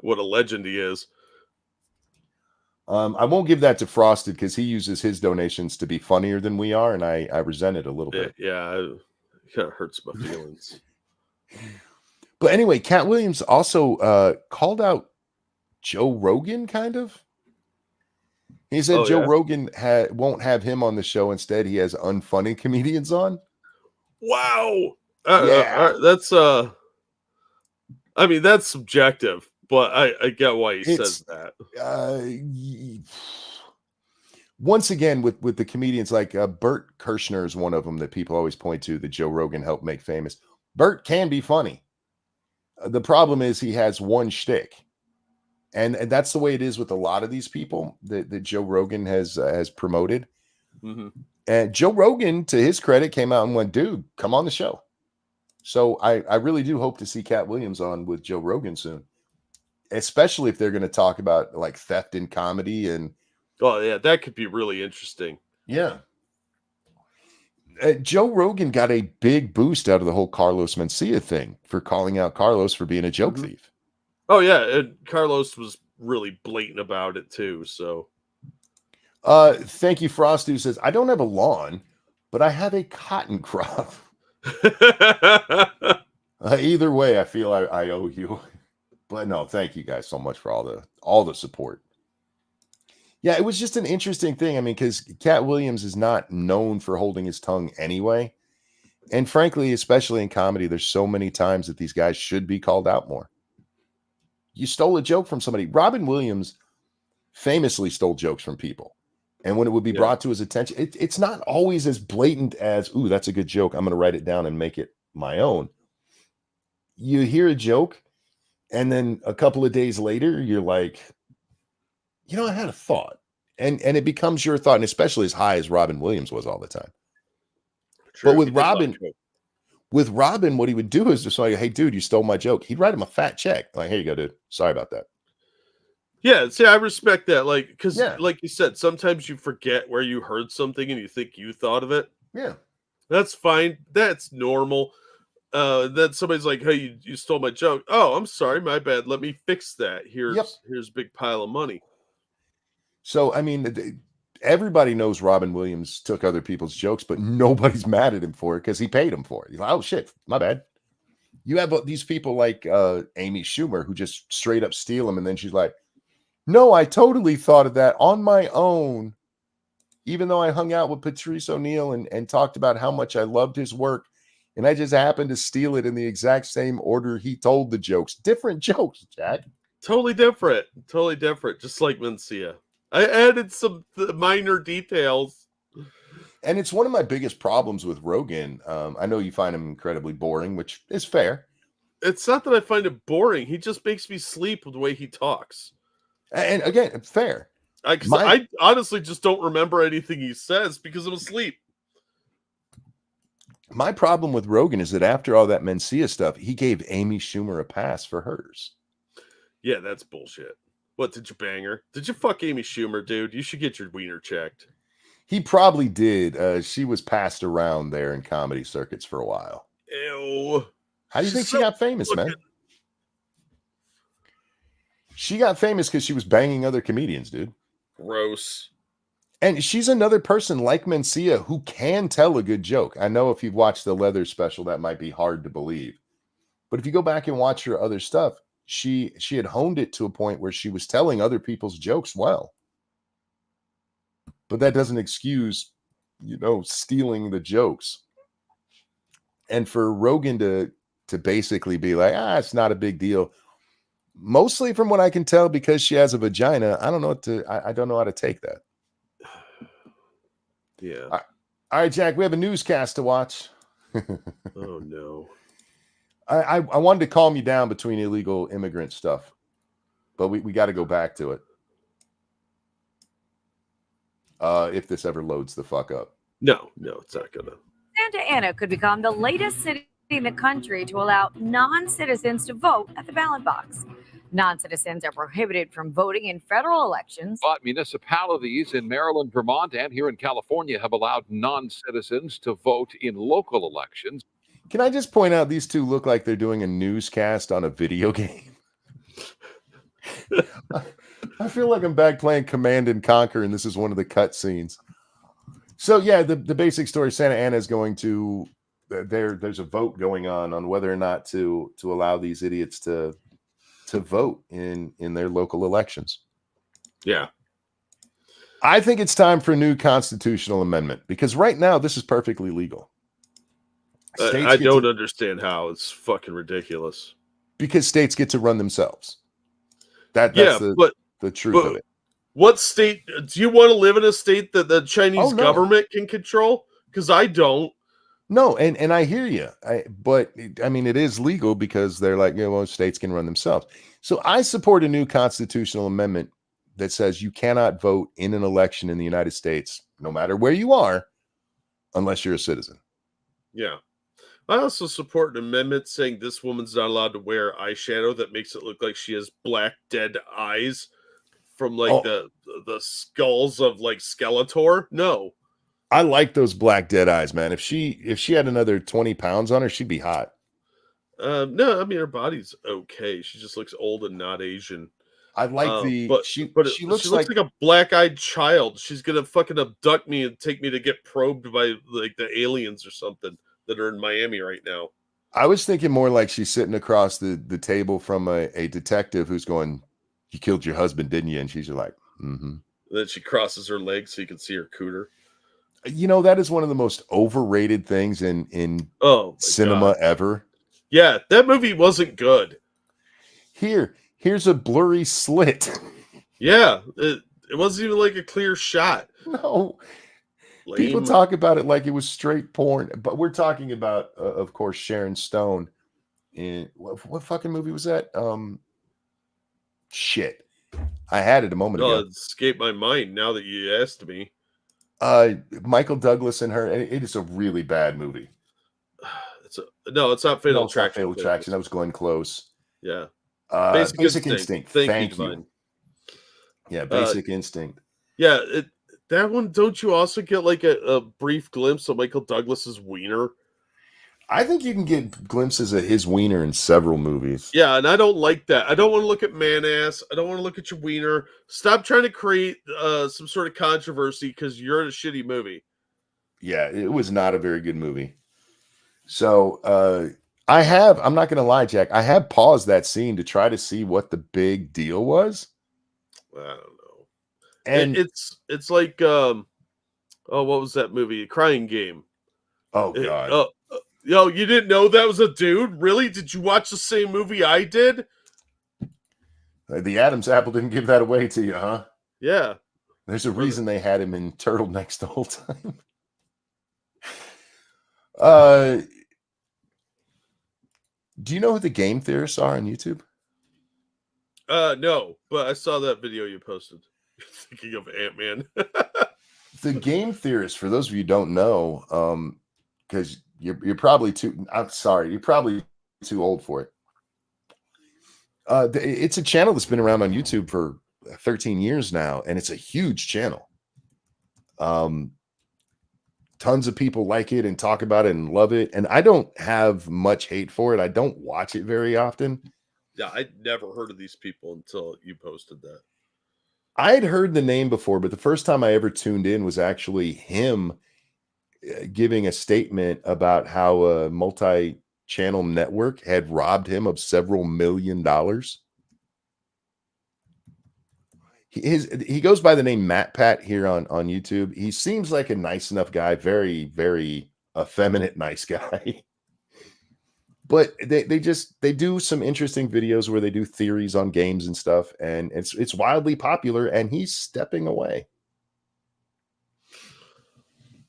what a legend he is. I won't give that to Frosted because he uses his donations to be funnier than we are, and I resent it a little bit. Yeah, it kind of hurts my feelings. But anyway, Cat Williams also called out Joe Rogan, kind of. He said Rogan won't have him on the show. Instead, he has unfunny comedians on. Wow. Yeah. That's I mean, that's subjective, but I get why he says that. Once again, with the comedians, like Bert Kirshner is one of them that people always point to that Joe Rogan helped make famous. Bert can be funny. The problem is he has one shtick. And that's the way it is with a lot of these people that Joe Rogan has promoted. Mm-hmm. And Joe Rogan, to his credit, came out and went, dude, come on the show. So I really do hope to see Cat Williams on with Joe Rogan soon, especially if they're going to talk about like theft in comedy. And Oh yeah, that could be really interesting. yeah. Joe Rogan got a big boost out of the whole Carlos Mencia thing for calling out Carlos for being a joke thief. Oh yeah, and Carlos was really blatant about it too. So, thank you, Frost, who says, I don't have a lawn, but I have a cotton crop. Either way, I feel I owe you. But no, thank you guys so much for all the support. Yeah, it was just an interesting thing. I mean, because Cat Williams is not known for holding his tongue anyway. And frankly, especially in comedy, there's so many times that these guys should be called out more. You stole a joke from somebody. Robin Williams famously stole jokes from people. And when it would be brought to his attention, it's not always as blatant as, ooh, that's a good joke. I'm going to write it down and make it my own. You hear a joke, and then a couple of days later, you're like, you know, I had a thought. And it becomes your thought, and especially as high as Robin Williams was all the time. true, But with he did love Robin, coke. what he would do is just like, hey, dude, you stole my joke. He'd write him a fat check. Like, here you go, dude. Sorry about that. Yeah, see, I respect that. Like, because, Yeah. like you said, sometimes you forget where you heard something and you think you thought of it. Yeah. That's fine. That's normal. Then somebody's like, "Hey, you stole my joke." Oh, I'm sorry, my bad. Let me fix that. Here's a big pile of money. So, I mean, everybody knows Robin Williams took other people's jokes, but nobody's mad at him for it because he paid him for it. He's like, oh, shit, my bad. You have these people like Amy Schumer who just straight up steal them, and then she's like, no, I totally thought of that on my own, even though I hung out with Patrice O'Neill and talked about how much I loved his work, and I just happened to steal it in the exact same order he told the jokes. Different jokes, Jack. Totally different. Totally different. Just like Mencia. I added some minor details. And it's one of my biggest problems with Rogan. I know you find him incredibly boring, which is fair. It's not that I find it boring. He just makes me sleep with the way he talks. And again, it's fair. I honestly just don't remember anything he says because I'm asleep. My problem with Rogan is that after all that Mencia stuff, he gave Amy Schumer a pass for hers. Yeah, that's bullshit. What, did you bang her? Did you fuck Amy Schumer, dude? You should get your wiener checked. He probably did. She was passed around there in comedy circuits for a while. Ew. How do you think She's she got famous, fucking- man? She got famous because she was banging other comedians, dude. Gross. And she's another person like Mencia who can tell a good joke. I know if you've watched the Leather special, that might be hard to believe. But if you go back and watch her other stuff, she had honed it to a point where she was telling other people's jokes well. But that doesn't excuse, stealing the jokes. And for Rogan to basically be like, it's not a big deal. Mostly from what I can tell, because she has a vagina, I don't know I don't know how to take that. Yeah. All right, Jack, we have a newscast to watch. Oh no. I wanted to calm you down between illegal immigrant stuff, but we got to go back to it. If this ever loads the fuck up. No, it's not gonna. Santa Ana could become the latest city in the country to allow non-citizens to vote at the ballot box. Non-citizens are prohibited from voting in federal elections. But municipalities in Maryland, Vermont, and here in California have allowed non-citizens to vote in local elections. Can I just point out these two look like they're doing a newscast on a video game? I feel like I'm back playing Command and Conquer, and this is one of the cut scenes. So yeah, the basic story: Santa Ana is going to there's a vote going on whether or not to allow these idiots to vote in their local elections. Yeah. I think it's time for a new constitutional amendment because right now this is perfectly legal. I don't understand how. It's fucking ridiculous. Because states get to run themselves. That's the truth of it. What state do you want to live in? A state that the Chinese government can control? Because I don't. No, and I hear you. But I mean, it is legal because they're like, states can run themselves. So I support a new constitutional amendment that says you cannot vote in an election in the United States, no matter where you are, unless you're a citizen. Yeah. I also support an amendment saying this woman's not allowed to wear eyeshadow that makes it look like she has black dead eyes from like the skulls of like Skeletor. No. I like those black dead eyes, man. If she had another 20 pounds on her, she'd be hot. No, I mean her body's okay. She just looks old and not Asian. I like but she looks like a black-eyed child. She's gonna fucking abduct me and take me to get probed by like the aliens or something that are in Miami right now. I was thinking more like she's sitting across the table from a detective who's going, "You killed your husband, didn't you?" And she's like, "Mm-hmm." Then she crosses her legs so you can see her cooter. You know, that is one of the most overrated things in cinema ever. Yeah, that movie wasn't good. Here's a blurry slit. Yeah, it wasn't even like a clear shot. No. Lame. People talk about it like it was straight porn, but we're talking about, of course, Sharon Stone in what fucking movie was that? Shit, I had it a moment ago. It escaped my mind now that you asked me. Michael Douglas and her. It is a really bad movie. It's not Fatal Attraction. Fatal Attraction. That was Glenn Close. Yeah. Basic Instinct. Thank you. Divine. Yeah, Basic Instinct. Yeah, that one. Don't you also get like a brief glimpse of Michael Douglas's wiener? I think you can get glimpses of his wiener in several movies. Yeah, and I don't like that. I don't want to look at man ass. I don't want to look at your wiener. Stop trying to create some sort of controversy because you're in a shitty movie. Yeah, it was not a very good movie. So I'm not going to lie, Jack. I have paused that scene to try to see what the big deal was. I don't know. And it's like, what was that movie? Crying Game. Oh, God. Yo, you didn't know that was a dude? Really? Did you watch the same movie I did? The Adam's apple didn't give that away to you, huh? Yeah. There's a reason they had him in turtlenecks the whole time. Do you know who the game theorists are on YouTube? No, but I saw that video you posted. You're thinking of Ant-Man. The game theorists, for those of you who don't know, because you're probably you're probably too old for it. It's a channel that's been around on YouTube for 13 years now, and it's a huge channel. Tons of people like it and talk about it and love it, and I don't have much hate for it. I don't watch it very often. Yeah, I'd never heard of these people until you posted that. I had heard the name before, but the first time I ever tuned in was actually him giving a statement about how a multi-channel network had robbed him of several $1 million. He goes by the name Matt Pat here on YouTube. He seems like a nice enough guy, very, very effeminate, nice guy. But they do some interesting videos where they do theories on games and stuff, and it's wildly popular, and he's stepping away.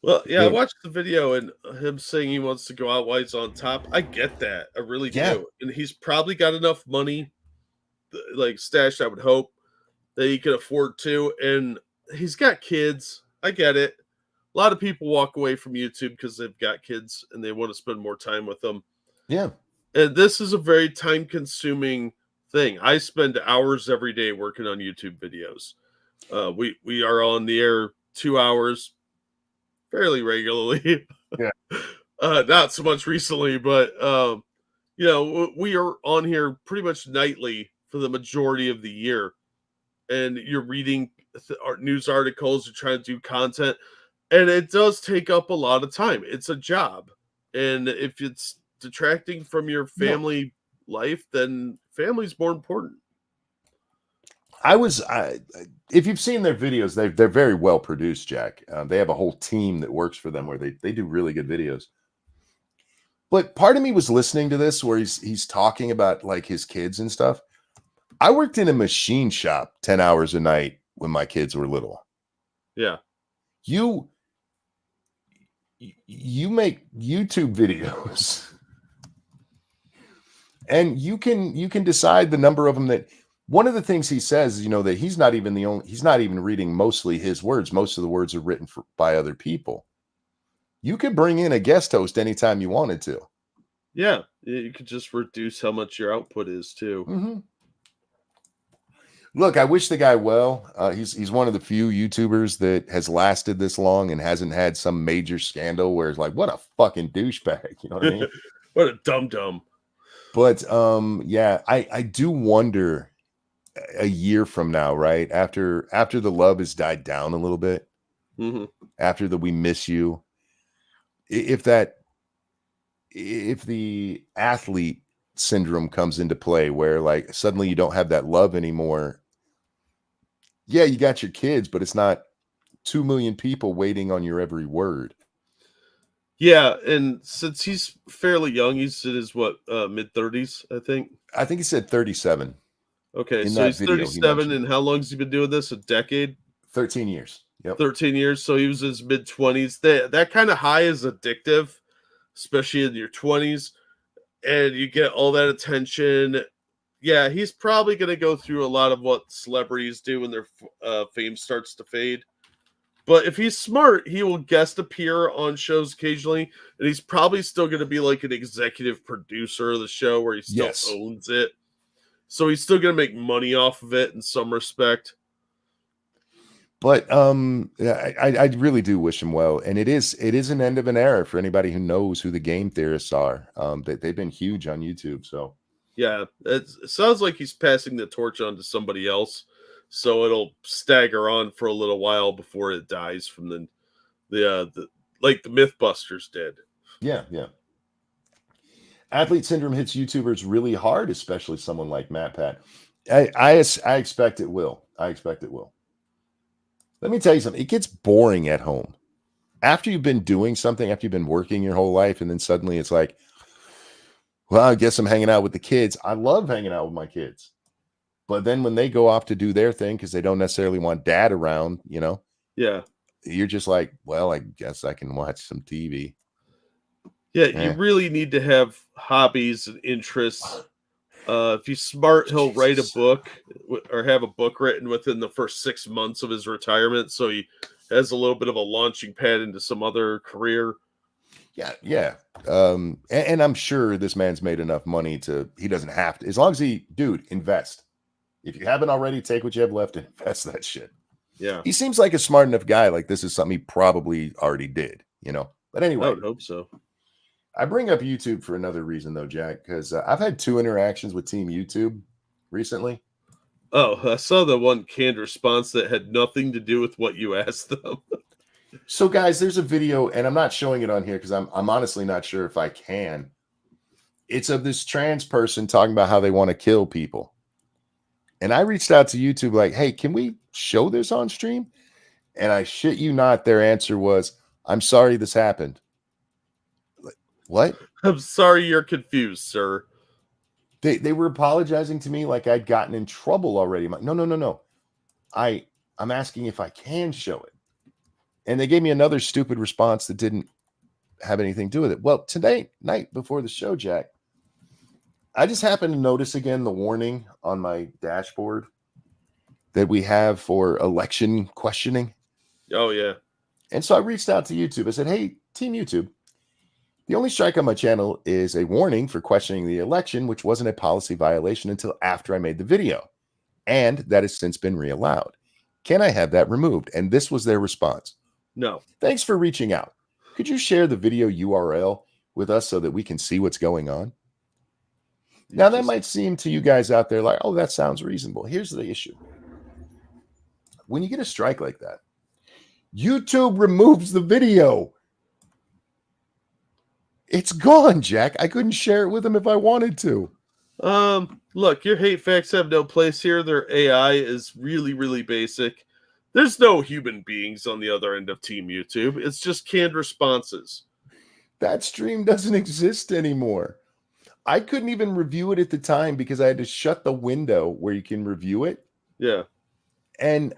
Well, yeah, I watched the video and him saying he wants to go out while he's on top. I get that. I really do. And he's probably got enough money, like stashed, I would hope, that he could afford to. And he's got kids. I get it. A lot of people walk away from YouTube because they've got kids and they want to spend more time with them. Yeah. And this is a very time-consuming thing. I spend hours every day working on YouTube videos. We are on the air 2 hours fairly regularly. Yeah. Not so much recently, but we are on here pretty much nightly for the majority of the year. And you're reading news articles, you're trying to do content, and it does take up a lot of time. It's a job. And if it's detracting from your family life, then family's more important. If you've seen their videos, they're very well produced, Jack. They have a whole team that works for them where they do really good videos. But part of me was listening to this where he's talking about like his kids and stuff. I worked in a machine shop 10 hours a night when my kids were little. Yeah. You make YouTube videos and you can decide the number of them that. One of the things he says is, that he's not even reading mostly his words. Most of the words are written by other people. you could bring in a guest host anytime you wanted to. Yeah, you could just reduce how much your output is too. Mm-hmm. Look, I wish the guy well. He's one of the few YouTubers that has lasted this long and hasn't had some major scandal where it's like, what a fucking douchebag. You know what I mean? What a dum-dum. But yeah, I do wonder a year from now, right? After the love has died down a little bit, after the we miss you, if the athlete syndrome comes into play where like suddenly you don't have that love anymore. Yeah, you got your kids, but it's not 2 million people waiting on your every word. Yeah, and since he's fairly young, he's in his mid-30s, I think. I think he said 37. Okay, in so that he's video, 37, and how long has he been doing this? A decade? 13 years. Yep. 13 years. So he was in his mid-20s. That kind of high is addictive, especially in your 20s, and you get all that attention. Yeah, he's probably going to go through a lot of what celebrities do when their fame starts to fade. But if he's smart, he will guest appear on shows occasionally, and he's probably still going to be like an executive producer of the show where he still owns it. So he's still going to make money off of it in some respect. But yeah, I really do wish him well, and it is an end of an era for anybody who knows who the game theorists are. They've been huge on YouTube, so yeah, it sounds like he's passing the torch on to somebody else, so it'll stagger on for a little while before it dies from the like the Mythbusters did. Yeah. Athlete syndrome hits YouTubers really hard, especially someone like Matt Pat. I expect it will. I expect it will. Let me tell you something. It gets boring at home. After you've been doing something, after you've been working your whole life, and then suddenly it's like, well, I guess I'm hanging out with the kids. I love hanging out with my kids. But then when they go off to do their thing because they don't necessarily want dad around, you know? Yeah. You're just like, well, I guess I can watch some TV. Yeah, you really need to have hobbies and interests. If he's smart, he'll write a book or have a book written within the first 6 months of his retirement, so he has a little bit of a launching pad into some other career. Yeah. And I'm sure this man's made enough money he doesn't have to. As long as invest. If you haven't already, take what you have left and invest that shit. Yeah. He seems like a smart enough guy. Like this is something he probably already did, you know? But anyway. I would hope so. I bring up YouTube for another reason, though, Jack, because I've had 2 interactions with Team YouTube recently. Oh, I saw the one canned response that had nothing to do with what you asked them. So, guys, there's a video, and I'm not showing it on here because I'm honestly not sure if I can. It's of this trans person talking about how they want to kill people. And I reached out to YouTube like, hey, can we show this on stream? And I shit you not, their answer was, I'm sorry this happened. What? I'm sorry you're confused, sir. They were apologizing to me like I'd gotten in trouble already. I'm like, no. I'm asking if I can show it. And they gave me another stupid response that didn't have anything to do with it. Well, night before the show, Jack, I just happened to notice again the warning on my dashboard that we have for election questioning. Oh, yeah. And so I reached out to YouTube. I said, hey, Team YouTube, the only strike on my channel is a warning for questioning the election, which wasn't a policy violation until after I made the video. And that has since been reallowed. Can I have that removed? And this was their response. No. Thanks for reaching out. Could you share the video URL with us so that we can see what's going on? Now, that might seem to you guys out there like, oh, that sounds reasonable. Here's the issue. When you get a strike like that, YouTube removes the video. It's gone, Jack. I couldn't share it with them if I wanted to. Look, your hate facts have no place here. Their AI is really, really basic. There's no human beings on the other end of Team YouTube. It's just canned responses. That stream doesn't exist anymore. I couldn't even review it at the time because I had to shut the window where you can review it. Yeah. And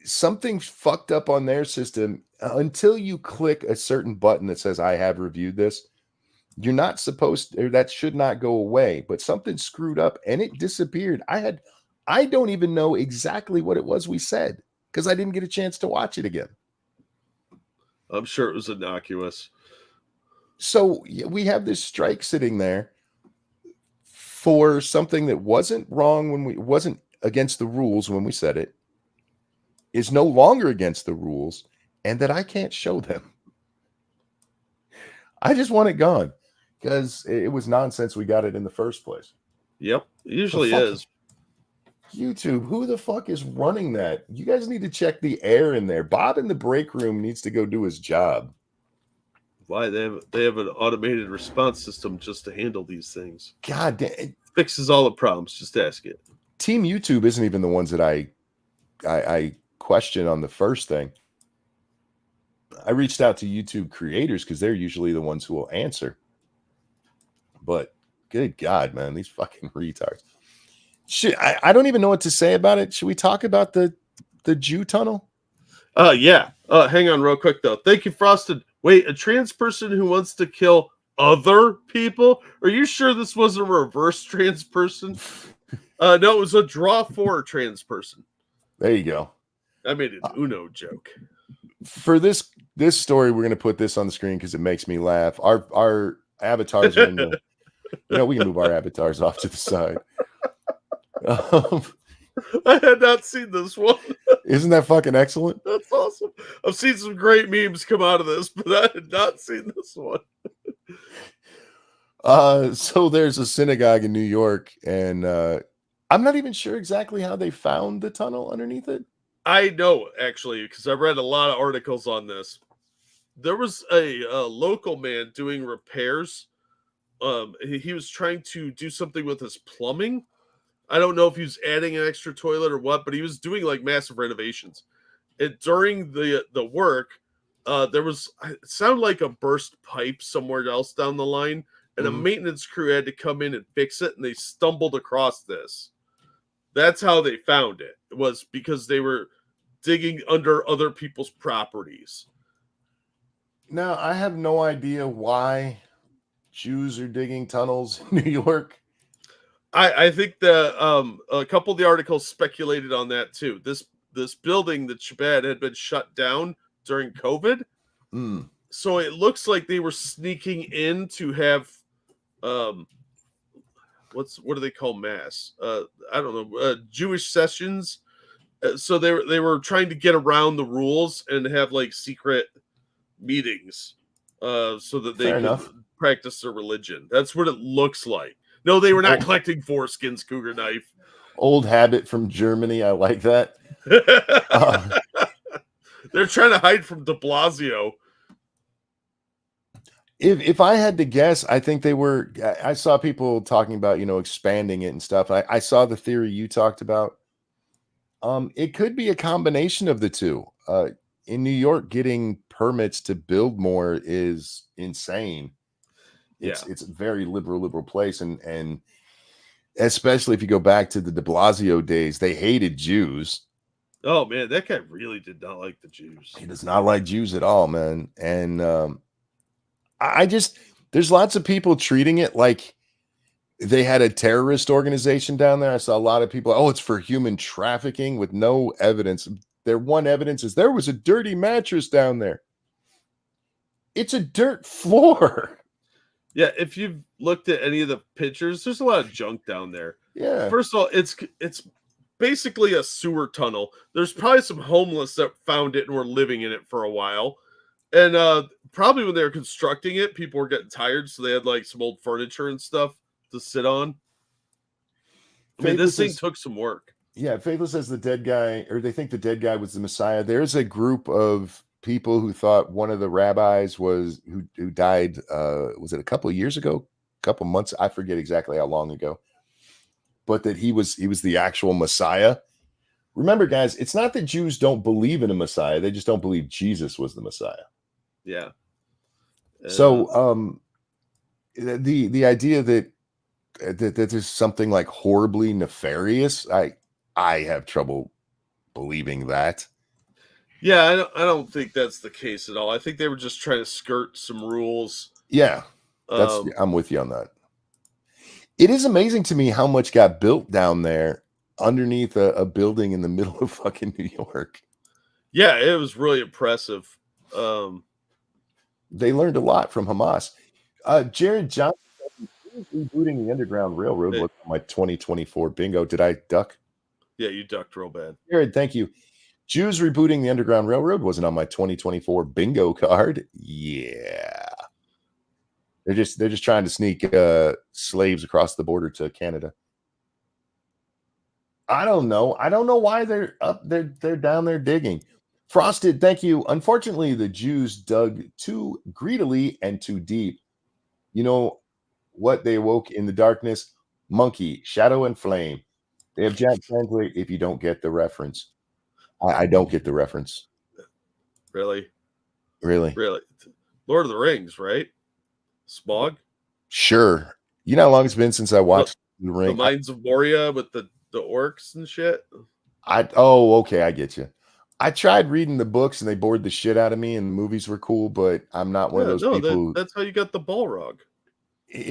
something fucked up on their system. Until you click a certain button that says, I have reviewed this, you're not supposed to, or that should not go away. But something screwed up and it disappeared. I don't even know exactly what it was we said because I didn't get a chance to watch it again. I'm sure it was innocuous. So we have this strike sitting there for something that wasn't wrong when we wasn't against the rules when we said it, is no longer against the rules, and that I can't show them. I just want it gone because it was nonsense. We got it in the first place. Yep, it usually fuck? is. YouTube, who the fuck is running that? You guys need to check the air in there. Bob in the break room needs to go do his job. Why they have an automated response system just to handle these things. God damn, it fixes all the problems. Just ask it. Team YouTube isn't even the ones that I question on the first thing. I reached out to YouTube creators because they're usually the ones who will answer. But good God, man, these fucking retards. Shit, I don't even know what to say about it. Should we talk about the Jew tunnel? Yeah. Hang on real quick though. Thank you, Frosted. Wait, a trans person who wants to kill other people? Are you sure this wasn't a reverse trans person? No, it was a draw for a trans person. There you go. I made an Uno joke. For this story, we're gonna put this on the screen because it makes me laugh. Our avatars are in the we can move our avatars off to the side. I had not seen this one. Isn't that fucking excellent? That's awesome. I've seen some great memes come out of this, but I had not seen this one. So there's a synagogue in New York, and I'm not even sure exactly how they found the tunnel underneath it. I know, actually, because I've read a lot of articles on this. There was a local man doing repairs. He was trying to do something with his plumbing. I don't know if he was adding an extra toilet or what, but he was doing like massive renovations. And during the work, there was, it sounded like a burst pipe somewhere else down the line, and a maintenance crew had to come in and fix it, and they stumbled across this. That's how they found it. It was because they were digging under other people's properties. Now, I have no idea why Jews are digging tunnels in New York. I think that a couple of the articles speculated on that too. This building that Shabbat had been shut down during COVID. So it looks like they were sneaking in to have what do they call mass? I don't know, Jewish sessions. So they were trying to get around the rules and have like secret meetings so that they could practice their religion. That's what it looks like. No, they were not collecting foreskins, Cougar Knife. Old habit from Germany. I like that. They're trying to hide from de Blasio. If I had to guess, I think they were. I saw people talking about expanding it and stuff. I saw the theory you talked about. It could be a combination of the two. In New York, getting permits to build more is insane. It's a very liberal place, and especially if you go back to the de Blasio days, they hated Jews. Oh man, that guy really did not like the Jews. He does not like Jews at all, man. And there's lots of people treating it like they had a terrorist organization down there. I saw a lot of people, it's for human trafficking with no evidence. Their one evidence is there was a dirty mattress down there. It's a dirt floor. Yeah, if you've looked at any of the pictures, there's a lot of junk down there. Yeah. First of all, it's basically a sewer tunnel. There's probably some homeless that found it and were living in it for a while. And probably when they were constructing it, people were getting tired, so they had like some old furniture and stuff to sit on. I mean, this thing took some work. Yeah, Faithless says the dead guy, or they think the dead guy was the Messiah. There's a group of people who thought one of the rabbis was who died. Was it a couple of years ago? A couple months? I forget exactly how long ago. But that he was the actual Messiah. Remember, guys, it's not that Jews don't believe in a Messiah; they just don't believe Jesus was the Messiah. Yeah. So, the idea that there's something like horribly nefarious, I have trouble believing that. Yeah, I don't think that's the case at all. I think they were just trying to skirt some rules. Yeah, I'm with you on that. It is amazing to me how much got built down there underneath a building in the middle of fucking New York. Yeah, it was really impressive. They learned a lot from Hamas. Jared Johnson is rebooting the Underground Railroad. Hey. What's on my 2024 bingo? Did I duck? Yeah, you ducked real bad. Jared, thank you. Jews rebooting the Underground Railroad wasn't on my 2024 bingo card. Yeah. They're just trying to sneak slaves across the border to Canada. I don't know. I don't know why they're up. They're down there digging. Frosted, thank you. Unfortunately, the Jews dug too greedily and too deep. You know what they awoke in the darkness? Monkey, shadow, and flame. They have Jack translate if you don't get the reference. I don't get the reference. Really? Really? Lord of the Rings, right? Smog? Sure. You know how long it's been since I watched The Ring? The Mines of Moria with the orcs and shit? Okay, I get you. I tried reading the books and they bored the shit out of me, and the movies were cool, but I'm not one of those people. That's how you got the Balrog.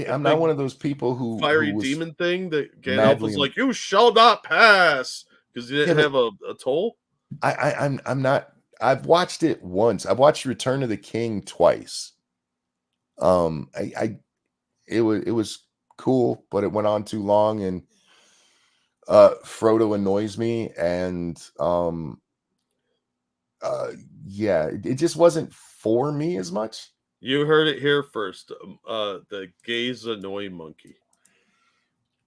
I'm not one of those people who fiery was demon thing that Gandalf madly was like, "You shall not pass," because he didn't have a toll. I'm not. I've watched it once. I've watched Return of the King twice. It was cool, but it went on too long, and Frodo annoys me, and yeah, it just wasn't for me as much. You heard it here first. The gays annoy monkey.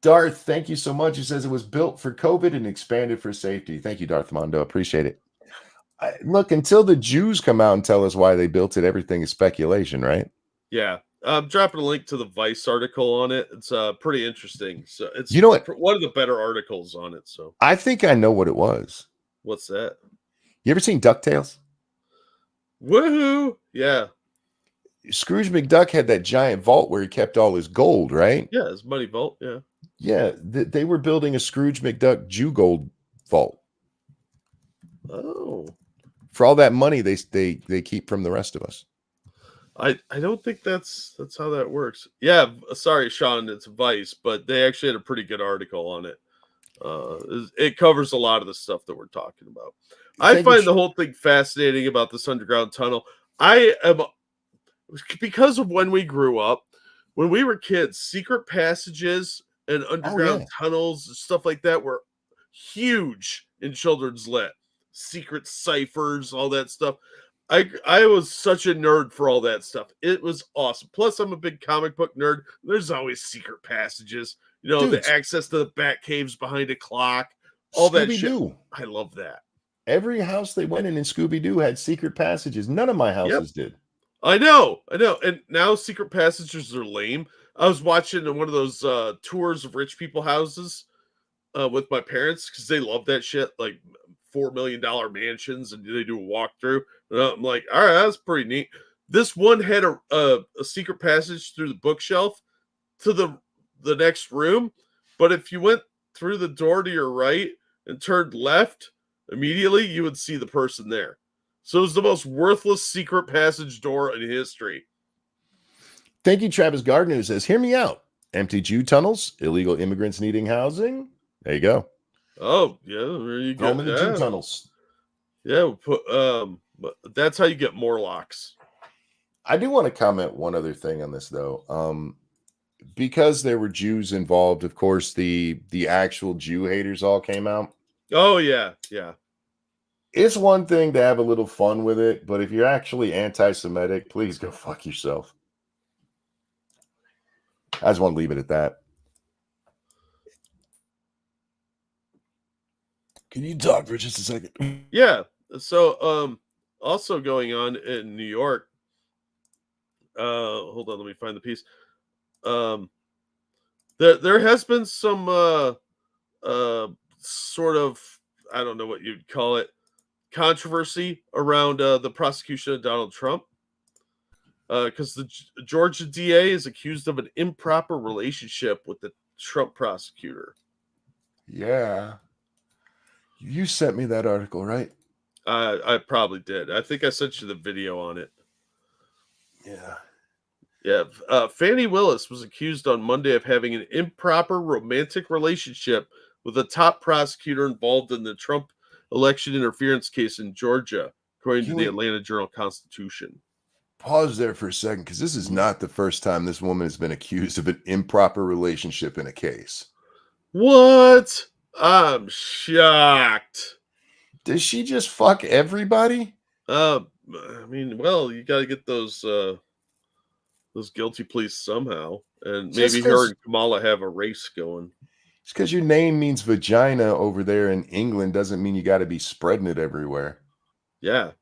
Darth, thank you so much. He says it was built for COVID and expanded for safety. Thank you, Darth Mondo. Appreciate it. Look, until the Jews come out and tell us why they built it, everything is speculation, right? Yeah. I'm dropping a link to the Vice article on it. It's pretty interesting. So it's one of the better articles on it. So I think I know what it was. What's that? You ever seen DuckTales? Woohoo! Yeah. Scrooge McDuck had that giant vault where he kept all his gold, right? Yeah, his money vault. Yeah. Yeah, they were building a Scrooge McDuck Jew gold vault. Oh. For all that money they keep from the rest of us. I don't think that's how that works. Yeah, sorry, Sean, it's Vice, but they actually had a pretty good article on it. It covers a lot of the stuff that we're talking about. I find the whole thing fascinating about this underground tunnel. Because of when we grew up, when we were kids, secret passages and underground tunnels and stuff like that were huge in children's lit. Secret ciphers, all that stuff. I was such a nerd for all that stuff. It was awesome. Plus, I'm a big comic book nerd. There's always secret passages. You know, the access to the bat caves behind a clock. All that shit. I love that. Every house they went in Scooby-Doo had secret passages. None of my houses did. I know. And now secret passages are lame. I was watching one of those tours of rich people houses with my parents because they love that shit, like $4 million mansions, and they do a walkthrough. And I'm like, all right, that's pretty neat. This one had a secret passage through the bookshelf to the next room, but if you went through the door to your right and turned left, immediately you would see the person there. So it was the most worthless secret passage door in history. Thank you, Travis Gardner, who says, hear me out. Empty Jew tunnels, illegal immigrants needing housing. There you go. Oh, yeah, there you go. Home in the Jew tunnels. Yeah, but that's how you get Morlocks. I do want to comment one other thing on this, though. Because there were Jews involved, of course, the actual Jew haters all came out. Oh, yeah, yeah. It's one thing to have a little fun with it, but if you're actually anti-Semitic, please go fuck yourself. I just want to leave it at that. Can you talk for just a second? Yeah. So, also going on in New York. Hold on, let me find the piece. There has been some sort of, I don't know what you'd call it, controversy around the prosecution of Donald Trump. Because the Georgia DA is accused of an improper relationship with the Trump prosecutor. Yeah. You sent me that article, right? I probably did. I think I sent you the video on it. Yeah. Yeah. Fannie Willis was accused on Monday of having an improper romantic relationship with a top prosecutor involved in the Trump election interference case in Georgia, according to the Atlanta Journal-Constitution. pause there for a second, because this is not the first time this woman has been accused of an improper relationship in a case. What? I'm shocked. Does she just fuck everybody? I mean, well, you got to get those guilty pleas somehow, and Just maybe her 'cause- and Kamala have a race going. Just because your name means vagina over there in England doesn't mean you got to be spreading it everywhere. Yeah.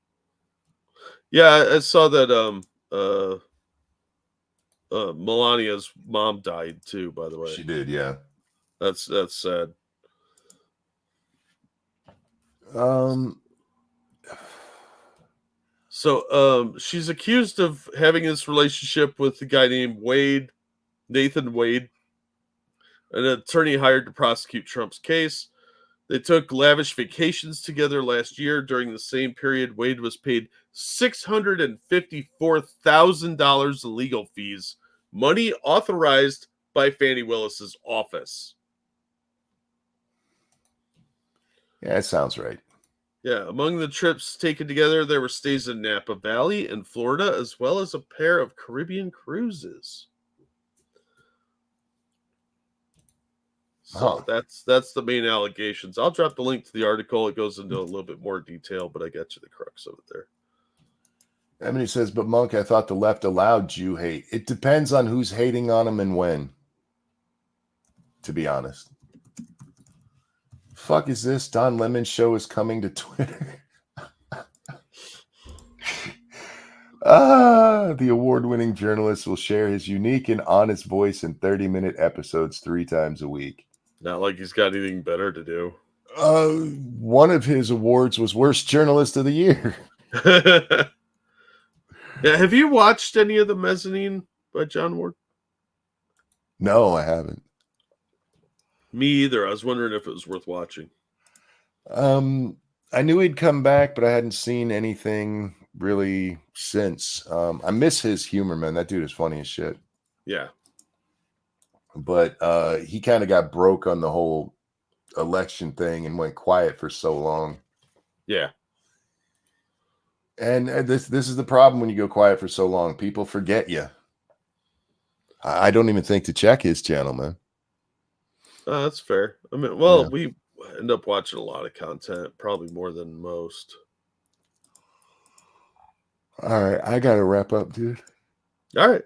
Yeah, I saw that Melania's mom died too, by the way. She did, yeah. That's sad. So she's accused of having this relationship with a guy named Nathan Wade, an attorney hired to prosecute Trump's case. They took lavish vacations together last year. During the same period, Wade was paid $654,000 in legal fees, money authorized by Fani Willis's office. Yeah, it sounds right. Yeah, among the trips taken together, there were stays in Napa Valley and Florida, as well as a pair of Caribbean cruises. So that's the main allegations. I'll drop the link to the article. It goes into a little bit more detail, but I got you the crux of it there. Emily says, but Monk, I thought the left allowed Jew hate. It depends on who's hating on them and when, to be honest. Fuck is this? Don Lemon's show is coming to Twitter. The award-winning journalist will share his unique and honest voice in 30-minute episodes 3 times a week. Not like he's got anything better to do. One of his awards was Worst Journalist of the Year. Yeah, have you watched any of the Mezzanine by John Ward? No, I haven't. Me either. I was wondering if it was worth watching. I knew he'd come back, but I hadn't seen anything really since. I miss his humor, man. That dude is funny as shit. Yeah. But he kind of got broke on the whole election thing and went quiet for so long. Yeah. And this is the problem when you go quiet for so long. People forget you. I don't even think to check his channel, man. That's fair. I mean, well, Yeah. we end up watching a lot of content, probably more than most. All right, I gotta wrap up, dude. All right.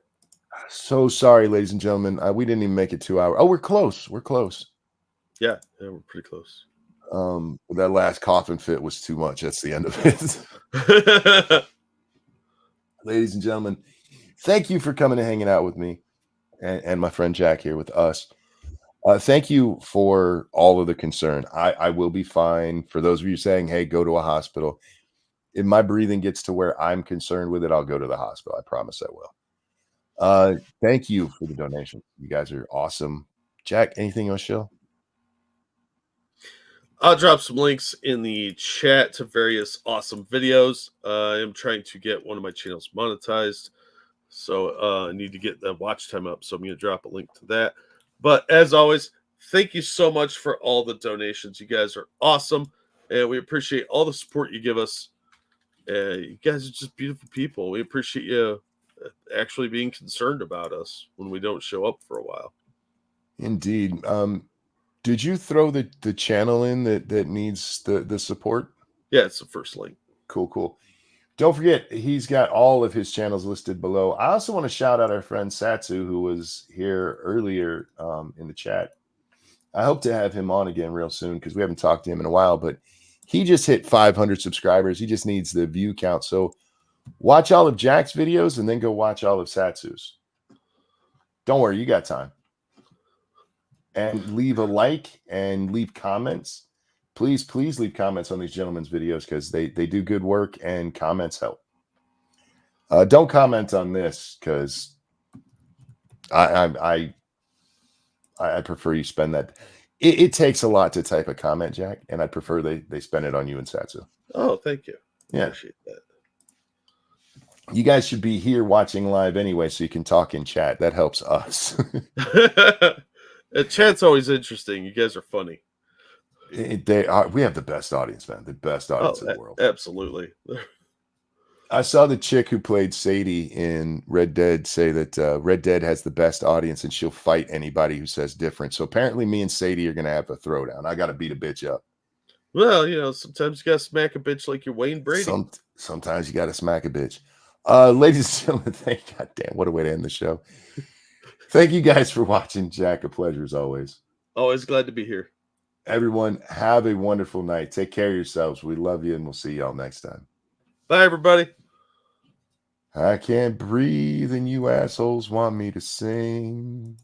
So sorry, ladies and gentlemen. We didn't even make it 2 hours. Oh, we're close. We're close. Yeah, we're pretty close. That last coughing fit was too much. That's the end of it. Ladies and gentlemen, thank you for coming and hanging out with me and my friend Jack here with us. Thank you for all of the concern. I will be fine. For those of you saying, hey, go to a hospital. If my breathing gets to where I'm concerned with it, I'll go to the hospital. I promise I will. Thank you for the donation. You guys are awesome. Jack, anything else, Shill? I'll drop some links in the chat to various awesome videos. I am trying to get one of my channels monetized, so I need to get the watch time up. So I'm going to drop a link to that. But as always, thank you so much for all the donations. You guys are awesome, and we appreciate all the support you give us. You guys are just beautiful people. We appreciate you actually being concerned about us when we don't show up for a while. Indeed. Did you throw the channel in that needs the support? Yeah, it's the first link. Cool. Don't forget, he's got all of his channels listed below. I also want to shout out our friend Satsu, who was here earlier in the chat. I hope to have him on again real soon because we haven't talked to him in a while, but he just hit 500 subscribers. He just needs the view count. So watch all of Jack's videos and then go watch all of Satsu's. Don't worry, you got time. And leave a like and leave comments. Please leave comments on these gentlemen's videos because they do good work and comments help. Don't comment on this because I prefer you spend that. It takes a lot to type a comment, Jack, and I prefer they spend it on you and Satsu. Oh, thank you. Yeah. Appreciate that. You guys should be here watching live anyway, so you can talk in chat. That helps us. Chat's always interesting. You guys are funny. We have the best audience, man. The best audience in the world. Absolutely. I saw the chick who played Sadie in Red Dead say that Red Dead has the best audience and she'll fight anybody who says different. So apparently me and Sadie are going to have a throwdown. I got to beat a bitch up. Well, sometimes you got to smack a bitch like you're Wayne Brady. Sometimes you got to smack a bitch. Ladies and gentlemen, goddamn, what a way to end the show. Thank you guys for watching, Jack. A pleasure as always. Always glad to be here. Everyone, have a wonderful night. Take care of yourselves. We love you, and we'll see y'all next time. Bye, everybody. I can't breathe, and you assholes want me to sing.